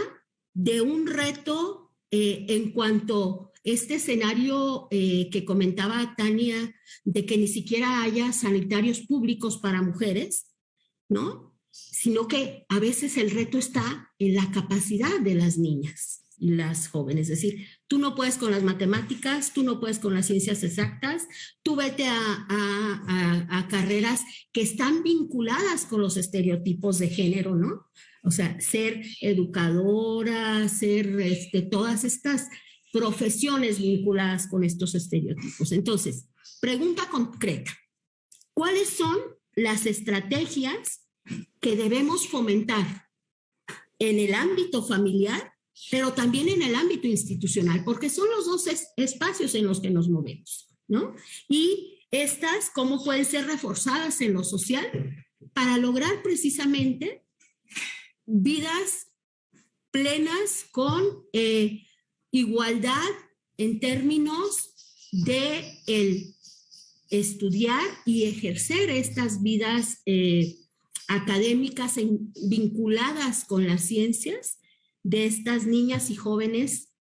de un reto en cuanto a este escenario que comentaba Tania, de que ni siquiera haya sanitarios públicos para mujeres, ¿no? Sino que a veces el reto está en la capacidad de las niñas y las jóvenes. Es decir, tú no puedes con las matemáticas, tú no puedes con las ciencias exactas, tú vete a carreras que están vinculadas con los estereotipos de género, ¿no? O sea, ser educadora, ser todas estas profesiones vinculadas con estos estereotipos. Entonces, pregunta concreta. ¿Cuáles son las estrategias que debemos fomentar en el ámbito familiar, pero también en el ámbito institucional? Porque son los dos espacios en los que nos movemos, ¿no? Y estas, ¿cómo pueden ser reforzadas en lo social para lograr precisamente vidas plenas con igualdad en términos de el estudiar y ejercer estas vidas académicas vinculadas con las ciencias de estas niñas y jóvenes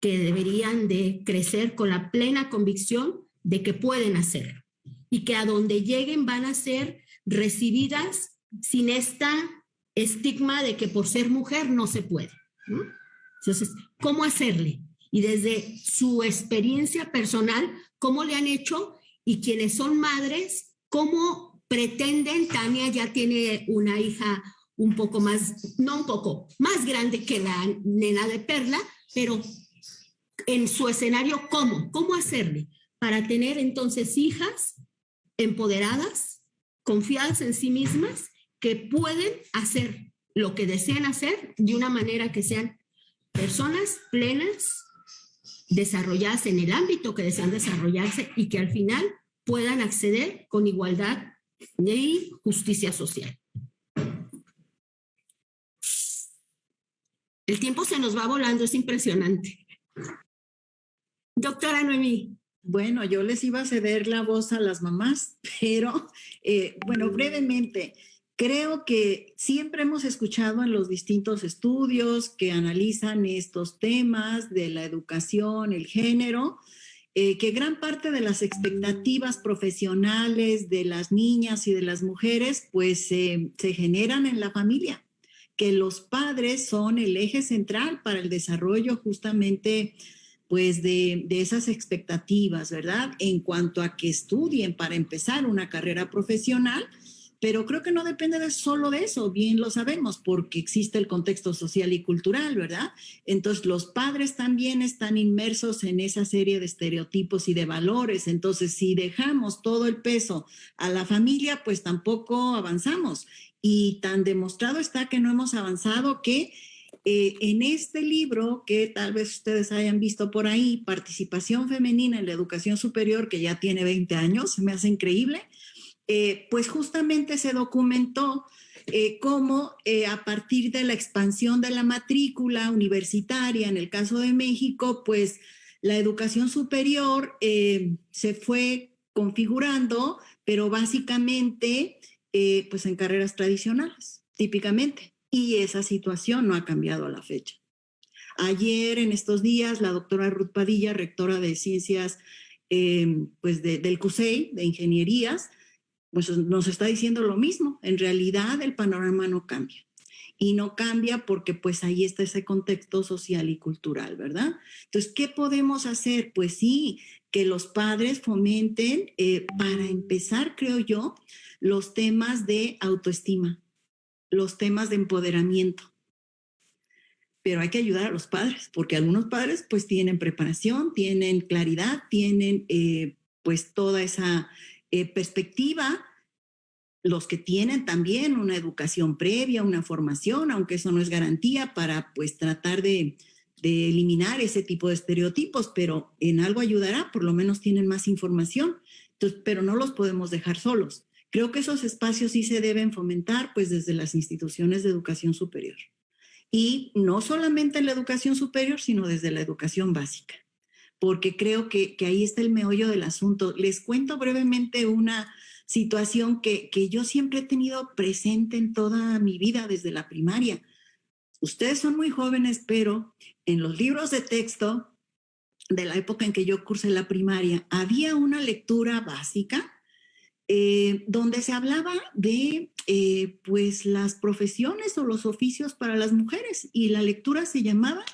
que deberían de crecer con la plena convicción de que pueden hacerlo y que a donde lleguen van a ser recibidas sin esta estigma de que por ser mujer no se puede, ¿no? Entonces, ¿cómo hacerle? Y desde su experiencia personal, ¿cómo le han hecho? Y quienes son madres, ¿cómo pretenden? Tania ya tiene una hija un poco más, no un poco, más grande que la nena de Perla, pero en su escenario, ¿cómo hacerle? Para tener entonces hijas empoderadas, confiadas en sí mismas, que pueden hacer lo que desean hacer de una manera que sean personas plenas, desarrolladas en el ámbito que desean desarrollarse y que al final puedan acceder con igualdad y justicia social. El tiempo se nos va volando, es impresionante. Doctora Noemí. Bueno, yo les iba a ceder la voz a las mamás, pero bueno, brevemente, creo que siempre hemos escuchado en los distintos estudios que analizan estos temas de la educación, el género, que gran parte de las expectativas profesionales de las niñas y de las mujeres pues se generan en la familia, que los padres son el eje central para el desarrollo justamente pues de esas expectativas, ¿verdad? En cuanto a que estudien para empezar una carrera profesional, pero creo que no depende solo de eso, bien lo sabemos, porque existe el contexto social y cultural, ¿verdad? Entonces, los padres también están inmersos en esa serie de estereotipos y de valores. Entonces, si dejamos todo el peso a la familia, pues tampoco avanzamos. Y tan demostrado está que no hemos avanzado que en este libro, que tal vez ustedes hayan visto por ahí, Participación Femenina en la Educación Superior, que ya tiene 20 años, se me hace increíble, pues justamente se documentó cómo a partir de la expansión de la matrícula universitaria, en el caso de México, pues la educación superior se fue configurando, pero básicamente pues en carreras tradicionales, típicamente. Y esa situación no ha cambiado a la fecha. Ayer, en estos días, la doctora Ruth Padilla, rectora de Ciencias pues del CUSEI, de Ingenierías, pues nos está diciendo lo mismo. En realidad, el panorama no cambia. Y no cambia porque pues ahí está ese contexto social y cultural, ¿verdad? Entonces, ¿qué podemos hacer? Pues sí, que los padres fomenten, para empezar, creo yo, los temas de autoestima, los temas de empoderamiento. Pero hay que ayudar a los padres, porque algunos padres pues tienen preparación, tienen claridad, tienen pues toda esa perspectiva. Los que tienen también una educación previa, una formación, aunque eso no es garantía para pues tratar de eliminar ese tipo de estereotipos, pero en algo ayudará, por lo menos tienen más información. Entonces, pero no los podemos dejar solos. Creo que esos espacios sí se deben fomentar pues desde las instituciones de educación superior. Y no solamente en la educación superior, sino desde la educación básica, porque creo que ahí está el meollo del asunto. Les cuento brevemente una situación que yo siempre he tenido presente en toda mi vida desde la primaria. Ustedes son muy jóvenes, pero en los libros de texto de la época en que yo cursé la primaria, había una lectura básica donde se hablaba de pues las profesiones o los oficios para las mujeres, y la lectura se llamaba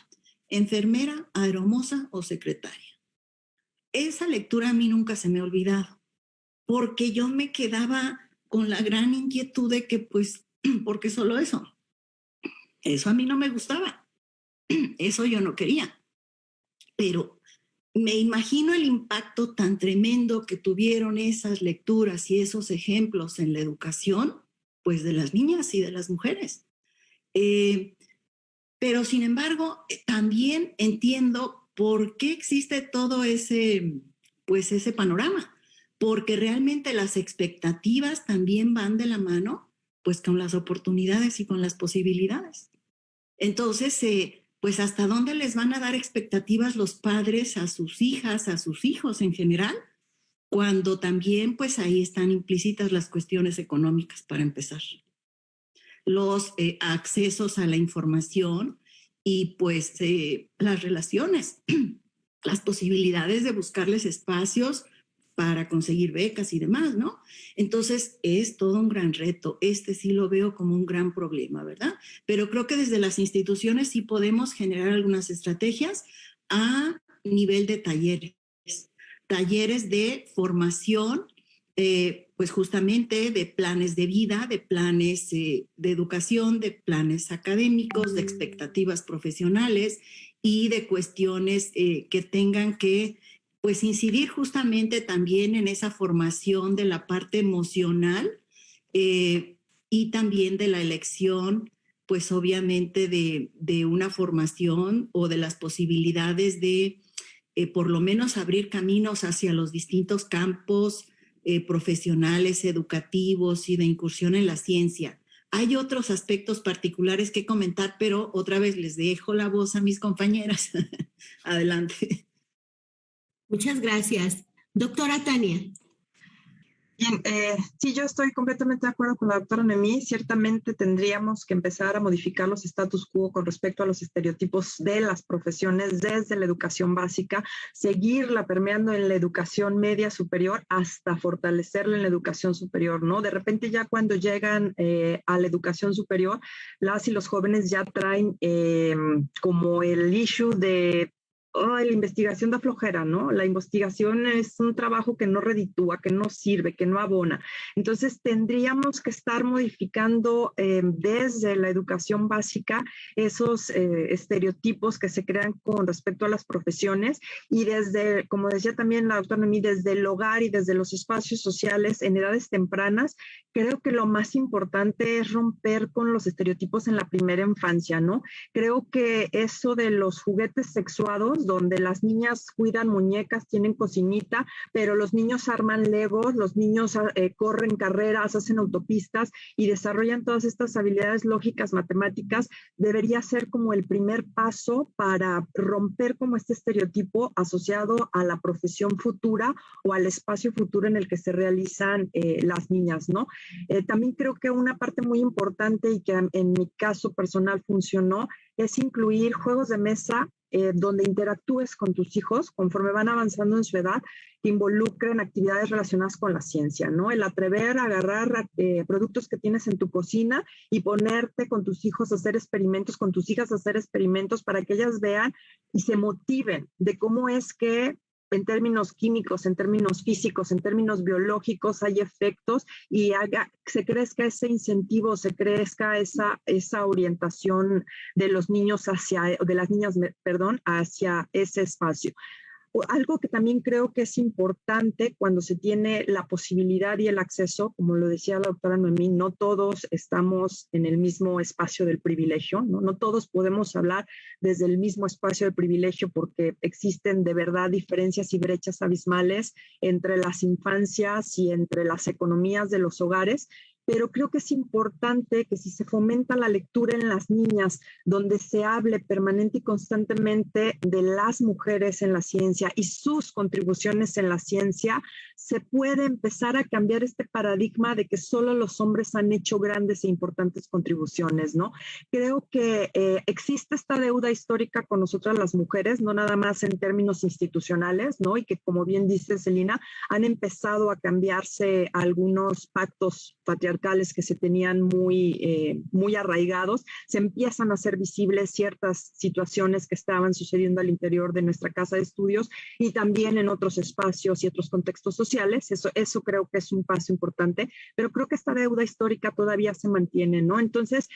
enfermera, aeromoza o secretaria. Esa lectura a mí nunca se me ha olvidado, porque yo me quedaba con la gran inquietud de que pues, ¿por qué solo eso? Eso a mí no me gustaba, eso yo no quería, pero me imagino el impacto tan tremendo que tuvieron esas lecturas y esos ejemplos en la educación, pues de las niñas y de las mujeres. Pero sin embargo, también entiendo por qué existe todo ese panorama, porque realmente las expectativas también van de la mano, pues con las oportunidades y con las posibilidades. Entonces, pues hasta dónde les van a dar expectativas los padres a sus hijas, a sus hijos en general, cuando también pues ahí están implícitas las cuestiones económicas para empezar. Los accesos a la información y pues las relaciones, las posibilidades de buscarles espacios para conseguir becas y demás, ¿no? Entonces, es todo un gran reto. Este sí lo veo como un gran problema, ¿verdad? Pero creo que desde las instituciones sí podemos generar algunas estrategias a nivel de talleres de formación, pues justamente de planes de vida, de planes de educación, de planes académicos, de expectativas profesionales y de cuestiones que tengan que pues incidir justamente también en esa formación de la parte emocional y también de la elección, pues obviamente de una formación o de las posibilidades de por lo menos abrir caminos hacia los distintos campos profesionales, educativos y de incursión en la ciencia. Hay otros aspectos particulares que comentar, pero otra vez les dejo la voz a mis compañeras. Adelante. Muchas gracias. Doctora Tania. Bien, sí, yo estoy completamente de acuerdo con la doctora Noemí. Ciertamente tendríamos que empezar a modificar los status quo con respecto a los estereotipos de las profesiones desde la educación básica, seguirla permeando en la educación media superior hasta fortalecerla en la educación superior, ¿no? De repente ya cuando llegan a la educación superior, las y los jóvenes ya traen como el issue de la investigación da flojera, ¿no? La investigación es un trabajo que no reditúa, que no sirve, que no abona. Entonces, tendríamos que estar modificando desde la educación básica esos estereotipos que se crean con respecto a las profesiones y desde, como decía también la doctora Noemí, desde el hogar y desde los espacios sociales en edades tempranas, creo que lo más importante es romper con los estereotipos en la primera infancia, ¿no? Creo que eso de los juguetes sexuados, donde las niñas cuidan muñecas, tienen cocinita, pero los niños arman legos, los niños corren carreras, hacen autopistas y desarrollan todas estas habilidades lógicas, matemáticas, debería ser como el primer paso para romper como este estereotipo asociado a la profesión futura o al espacio futuro en el que se realizan las niñas, ¿no? También creo que una parte muy importante y que en mi caso personal funcionó es incluir juegos de mesa donde interactúes con tus hijos conforme van avanzando en su edad, que involucren actividades relacionadas con la ciencia, ¿no? El atrever a agarrar productos que tienes en tu cocina y ponerte con tus hijos a hacer experimentos, con tus hijas a hacer experimentos para que ellas vean y se motiven de cómo es que en términos químicos, en términos físicos, en términos biológicos hay efectos y se crezca ese incentivo, se crezca esa orientación de los niños de las niñas, perdón, hacia ese espacio. Algo que también creo que es importante cuando se tiene la posibilidad y el acceso, como lo decía la doctora Noemí, no todos estamos en el mismo espacio del privilegio, ¿no? No todos podemos hablar desde el mismo espacio del privilegio porque existen de verdad diferencias y brechas abismales entre las infancias y entre las economías de los hogares. Pero creo que es importante que si se fomenta la lectura en las niñas, donde se hable permanente y constantemente de las mujeres en la ciencia y sus contribuciones en la ciencia, se puede empezar a cambiar este paradigma de que solo los hombres han hecho grandes e importantes contribuciones, ¿no? Creo que existe esta deuda histórica con nosotras las mujeres, no nada más en términos institucionales, ¿no? Y que, como bien dice Celina, han empezado a cambiarse algunos pactos patriarcales que se tenían muy arraigados, se empiezan a hacer visibles ciertas situaciones que estaban sucediendo al interior de nuestra casa de estudios y también en otros espacios y otros contextos sociales. Eso creo que es un paso importante, pero creo que esta deuda histórica todavía se mantiene, ¿no? Entonces,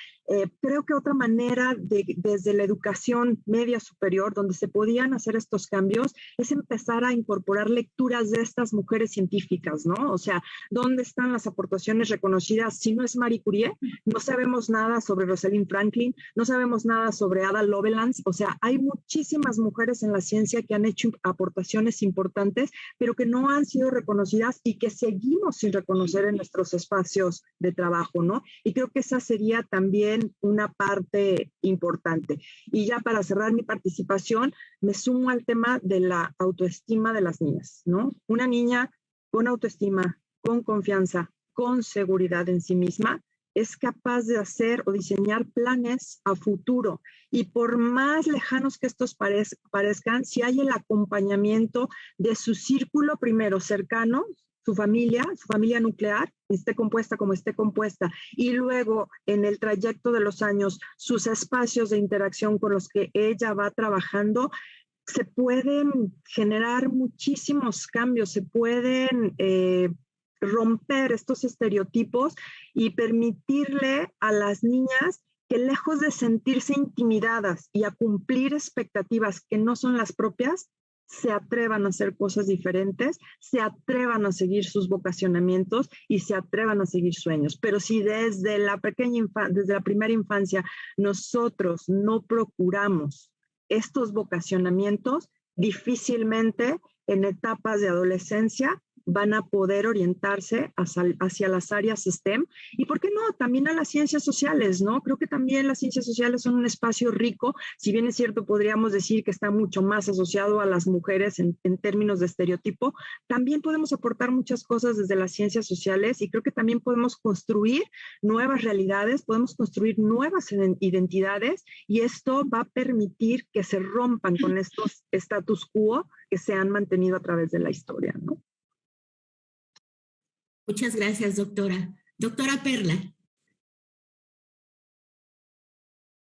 creo que otra manera desde la educación media superior, donde se podían hacer estos cambios, es empezar a incorporar lecturas de estas mujeres científicas, ¿no? O sea, ¿dónde están las aportaciones reconocidas? Si no es Marie Curie, no sabemos nada sobre Rosalind Franklin, no sabemos nada sobre Ada Lovelace. O sea, hay muchísimas mujeres en la ciencia que han hecho aportaciones importantes, pero que no han sido reconocidas y que seguimos sin reconocer en nuestros espacios de trabajo, ¿no? Y creo que esa sería también una parte importante. Y ya para cerrar mi participación, me sumo al tema de la autoestima de las niñas, ¿no? Una niña con autoestima, con confianza, con seguridad en sí misma, es capaz de hacer o diseñar planes a futuro. Y por más lejanos que estos parezcan, si hay el acompañamiento de su círculo primero cercano, su familia nuclear, esté compuesta como esté compuesta, y luego en el trayecto de los años, sus espacios de interacción con los que ella va trabajando, se pueden generar muchísimos cambios, se pueden romper estos estereotipos y permitirle a las niñas que, lejos de sentirse intimidadas y a cumplir expectativas que no son las propias, se atrevan a hacer cosas diferentes, se atrevan a seguir sus vocacionamientos y se atrevan a seguir sueños. Pero si desde la primera infancia nosotros no procuramos estos vocacionamientos, difícilmente en etapas de adolescencia van a poder orientarse hacia las áreas STEM y, ¿por qué no?, también a las ciencias sociales, ¿no? Creo que también las ciencias sociales son un espacio rico, si bien es cierto, podríamos decir que está mucho más asociado a las mujeres en términos de estereotipo, también podemos aportar muchas cosas desde las ciencias sociales y creo que también podemos construir nuevas realidades, podemos construir nuevas identidades y esto va a permitir que se rompan con estos status quo que se han mantenido a través de la historia, ¿no? Muchas gracias, doctora. Doctora Perla.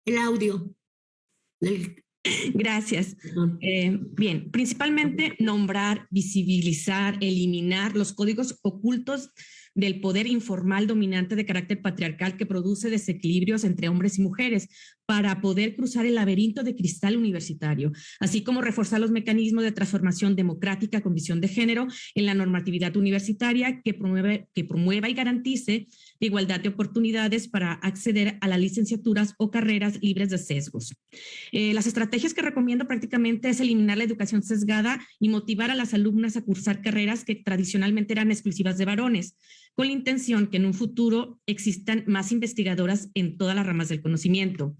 El audio. Gracias. Bien, principalmente nombrar, visibilizar, eliminar los códigos ocultos del poder informal dominante de carácter patriarcal que produce desequilibrios entre hombres y mujeres para poder cruzar el laberinto de cristal universitario, así como reforzar los mecanismos de transformación democrática con visión de género en la normatividad universitaria que promueva y garantice la igualdad de oportunidades para acceder a las licenciaturas o carreras libres de sesgos. Las estrategias que recomiendo prácticamente es eliminar la educación sesgada y motivar a las alumnas a cursar carreras que tradicionalmente eran exclusivas de varones, con la intención que en un futuro existan más investigadoras en todas las ramas del conocimiento.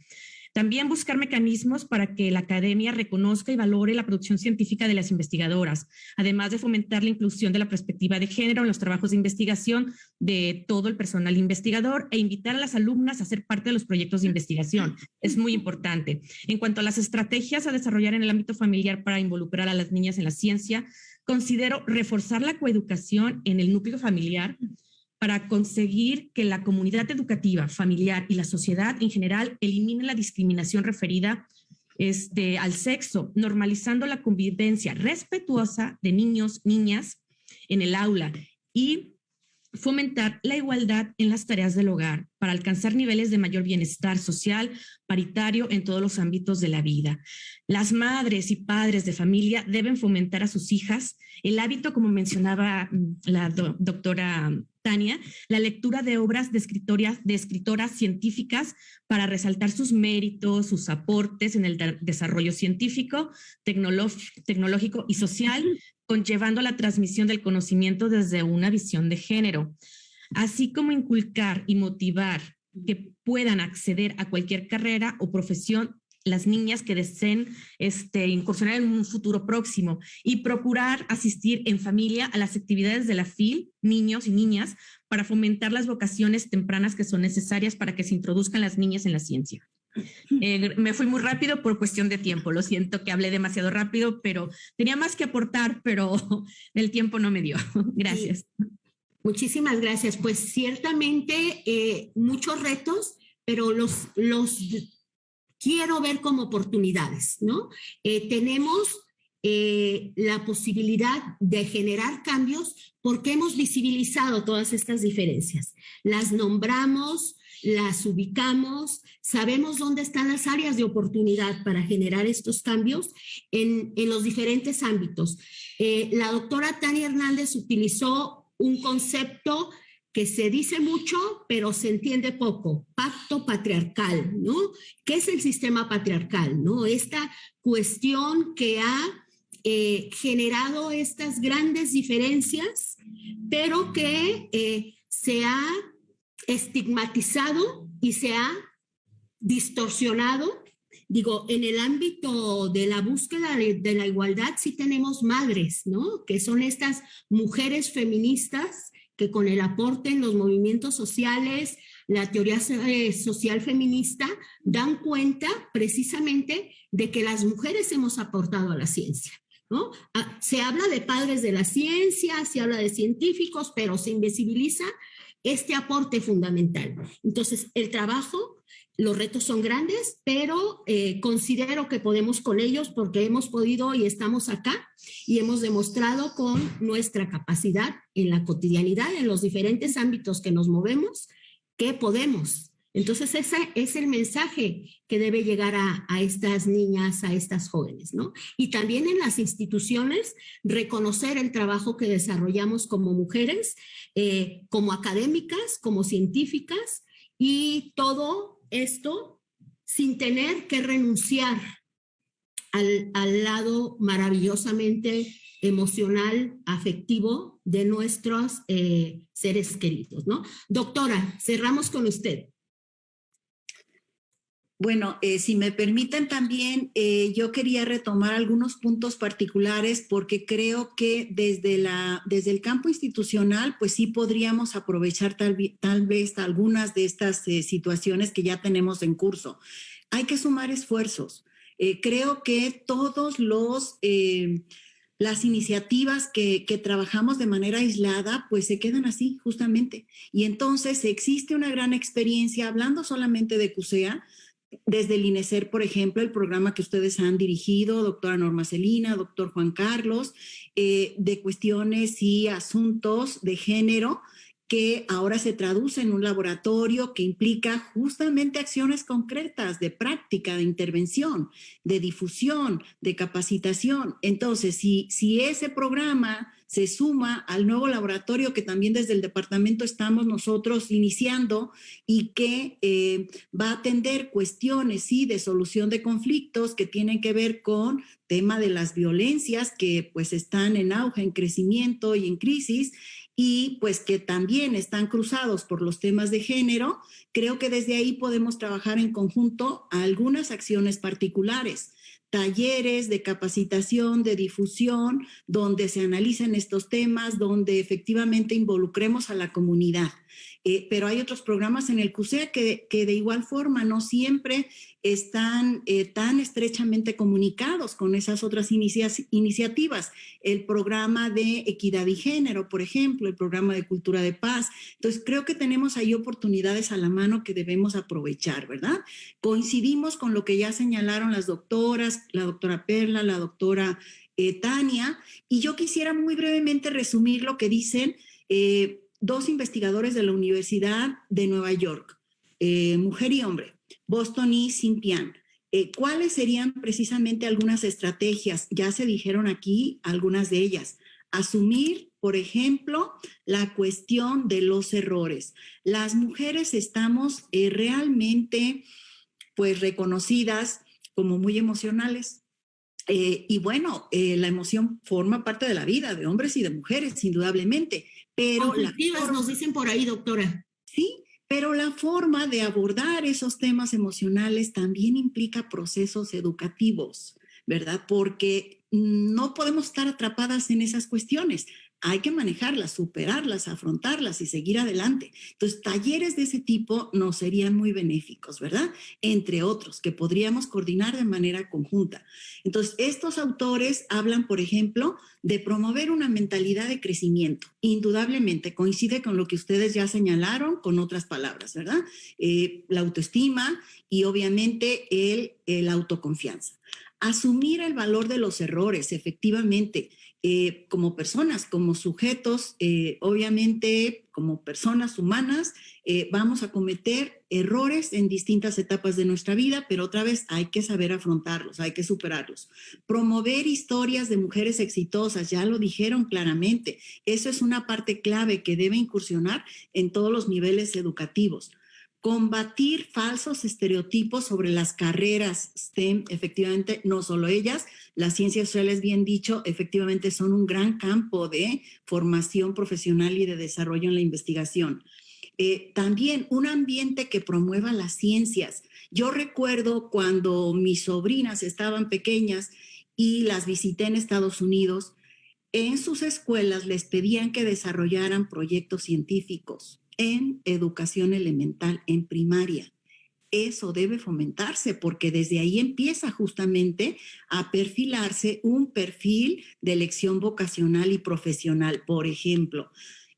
También buscar mecanismos para que la academia reconozca y valore la producción científica de las investigadoras, además de fomentar la inclusión de la perspectiva de género en los trabajos de investigación de todo el personal investigador e invitar a las alumnas a ser parte de los proyectos de investigación. Es muy importante. En cuanto a las estrategias a desarrollar en el ámbito familiar para involucrar a las niñas en la ciencia, considero reforzar la coeducación en el núcleo familiar para conseguir que la comunidad educativa, familiar y la sociedad en general eliminen la discriminación referida al sexo, normalizando la convivencia respetuosa de niños, niñas en el aula y fomentar la igualdad en las tareas del hogar para alcanzar niveles de mayor bienestar social, paritario en todos los ámbitos de la vida. Las madres y padres de familia deben fomentar a sus hijas el hábito, como mencionaba la doctora Tania, la lectura de obras de escritoras científicas para resaltar sus méritos, sus aportes en el desarrollo científico, tecnológico y social, conllevando la transmisión del conocimiento desde una visión de género, así como inculcar y motivar que puedan acceder a cualquier carrera o profesión las niñas que deseen incursionar en un futuro próximo y procurar asistir en familia a las actividades de la FIL, niños y niñas, para fomentar las vocaciones tempranas que son necesarias para que se introduzcan las niñas en la ciencia. Me fui muy rápido por cuestión de tiempo, lo siento que hablé demasiado rápido, pero tenía más que aportar, pero el tiempo no me dio. Gracias. Sí. Muchísimas gracias. Pues ciertamente muchos retos, pero los quiero ver como oportunidades, ¿no? Tenemos la posibilidad de generar cambios porque hemos visibilizado todas estas diferencias. Las nombramos, las ubicamos, sabemos dónde están las áreas de oportunidad para generar estos cambios en los diferentes ámbitos. La doctora Tania Hernández utilizó un concepto que se dice mucho, pero se entiende poco, pacto patriarcal, ¿no? ¿Qué es el sistema patriarcal, no? Esta cuestión que ha generado estas grandes diferencias, pero que se ha estigmatizado y se ha distorsionado. Digo, en el ámbito de la búsqueda de la igualdad sí tenemos madres, ¿no? Que son estas mujeres feministas que con el aporte en los movimientos sociales, la teoría social feminista, dan cuenta precisamente de que las mujeres hemos aportado a la ciencia, ¿no? Se habla de padres de la ciencia, se habla de científicos, pero se invisibiliza este aporte fundamental. Entonces, el trabajo, los retos son grandes, pero considero que podemos con ellos porque hemos podido y estamos acá y hemos demostrado con nuestra capacidad en la cotidianidad, en los diferentes ámbitos que nos movemos, que podemos. Entonces, ese es el mensaje que debe llegar a estas niñas, a estas jóvenes, ¿no? Y también en las instituciones, reconocer el trabajo que desarrollamos como mujeres, como académicas, como científicas, y todo esto sin tener que renunciar al lado maravillosamente emocional, afectivo de nuestros seres queridos, ¿no? Doctora, cerramos con usted. Bueno, si me permiten también, yo quería retomar algunos puntos particulares porque creo que desde el campo institucional, pues sí podríamos aprovechar tal vez algunas de estas situaciones que ya tenemos en curso. Hay que sumar esfuerzos. Creo que todos las iniciativas que trabajamos de manera aislada, pues se quedan así justamente. Y entonces existe una gran experiencia, hablando solamente de CUSEA, desde el INESER, por ejemplo, el programa que ustedes han dirigido, doctora Norma Celina, doctor Juan Carlos, de cuestiones y asuntos de género, que ahora se traduce en un laboratorio que implica justamente acciones concretas de práctica, de intervención, de difusión, de capacitación. Entonces, si ese programa se suma al nuevo laboratorio que también desde el departamento estamos nosotros iniciando y que va a atender cuestiones sí, de solución de conflictos que tienen que ver con tema de las violencias que pues están en auge, en crecimiento y en crisis, y pues que también están cruzados por los temas de género, creo que desde ahí podemos trabajar en conjunto a algunas acciones particulares, talleres de capacitación, de difusión, donde se analicen estos temas, donde efectivamente involucremos a la comunidad. Pero hay otros programas en el CUSEA que de igual forma no siempre están tan estrechamente comunicados con esas otras iniciativas. El programa de equidad y género, por ejemplo, el programa de cultura de paz. Entonces, creo que tenemos ahí oportunidades a la mano que debemos aprovechar, ¿verdad? Coincidimos con lo que ya señalaron las doctoras, la doctora Perla, la doctora Tania, y yo quisiera muy brevemente resumir lo que dicen dos investigadores de la Universidad de Nueva York, mujer y hombre, Boston y Simpian. ¿Cuáles serían precisamente algunas estrategias? Ya se dijeron aquí algunas de ellas. Asumir, por ejemplo, la cuestión de los errores. Las mujeres estamos realmente pues reconocidas como muy emocionales. Y bueno, la emoción forma parte de la vida de hombres y de mujeres, indudablemente. Pero nos dicen por ahí, doctora. Sí, pero la forma de abordar esos temas emocionales también implica procesos educativos, ¿verdad? Porque no podemos estar atrapadas en esas cuestiones. Hay que manejarlas, superarlas, afrontarlas y seguir adelante. Entonces, talleres de ese tipo nos serían muy benéficos, ¿verdad? Entre otros, que podríamos coordinar de manera conjunta. Entonces, estos autores hablan, por ejemplo, de promover una mentalidad de crecimiento. Indudablemente coincide con lo que ustedes ya señalaron con otras palabras, ¿verdad? La autoestima y obviamente la autoconfianza. Asumir el valor de los errores, efectivamente, como personas, como sujetos, obviamente como personas humanas, vamos a cometer errores en distintas etapas de nuestra vida, pero otra vez hay que saber afrontarlos, hay que superarlos. Promover historias de mujeres exitosas, ya lo dijeron claramente, eso es una parte clave que debe incursionar en todos los niveles educativos. Combatir falsos estereotipos sobre las carreras STEM, efectivamente, no solo ellas, las ciencias sociales, bien dicho, efectivamente son un gran campo de formación profesional y de desarrollo en la investigación. También un ambiente que promueva las ciencias. Yo recuerdo cuando mis sobrinas estaban pequeñas y las visité en Estados Unidos, en sus escuelas les pedían que desarrollaran proyectos científicos en educación elemental, en primaria. Eso debe fomentarse porque desde ahí empieza justamente a perfilarse un perfil de elección vocacional y profesional, por ejemplo.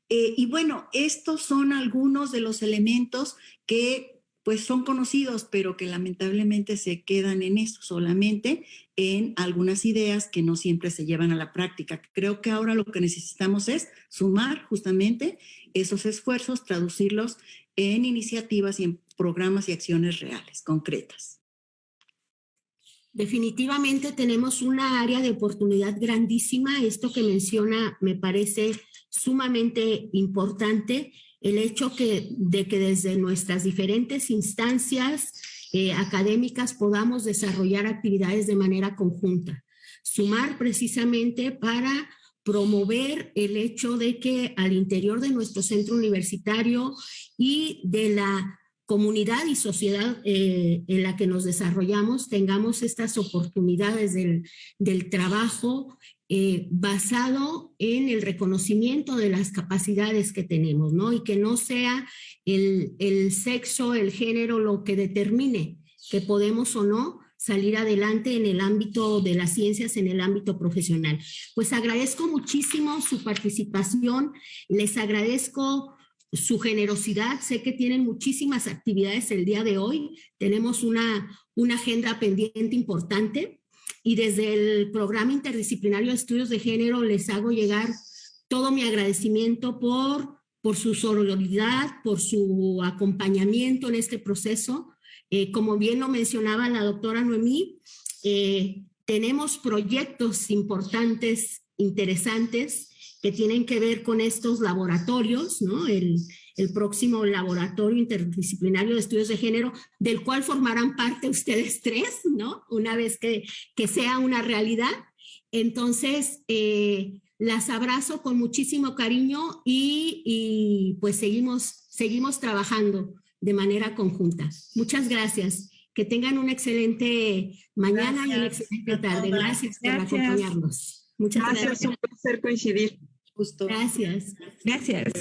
Y bueno, estos son algunos de los elementos que pues son conocidos, pero que lamentablemente se quedan en eso, solamente en algunas ideas que no siempre se llevan a la práctica. Creo que ahora lo que necesitamos es sumar justamente esos esfuerzos, traducirlos en iniciativas y en programas y acciones reales, concretas. Definitivamente tenemos una área de oportunidad grandísima. Esto que menciona me parece sumamente importante, el hecho de que desde nuestras diferentes instancias académicas podamos desarrollar actividades de manera conjunta. Sumar precisamente para promover el hecho de que al interior de nuestro centro universitario y de la comunidad y sociedad en la que nos desarrollamos tengamos estas oportunidades del trabajo basado en el reconocimiento de las capacidades que tenemos, ¿no? Y que no sea el sexo, el género lo que determine que podemos o no salir adelante en el ámbito de las ciencias, en el ámbito profesional. Pues agradezco muchísimo su participación, les agradezco su generosidad. Sé que tienen muchísimas actividades el día de hoy, tenemos una agenda pendiente importante y desde el Programa Interdisciplinario de Estudios de Género les hago llegar todo mi agradecimiento por su sororidad, por su acompañamiento en este proceso. Como bien lo mencionaba la doctora Noemí, tenemos proyectos importantes, interesantes, que tienen que ver con estos laboratorios, ¿no? El próximo laboratorio interdisciplinario de estudios de género, del cual formarán parte ustedes tres, ¿no? Una vez que sea una realidad. Entonces, las abrazo con muchísimo cariño y pues seguimos trabajando de manera conjunta. Muchas gracias. Que tengan una excelente mañana y una excelente tarde. Gracias por acompañarnos. Muchas gracias. Un placer coincidir. Justo. Gracias. Gracias.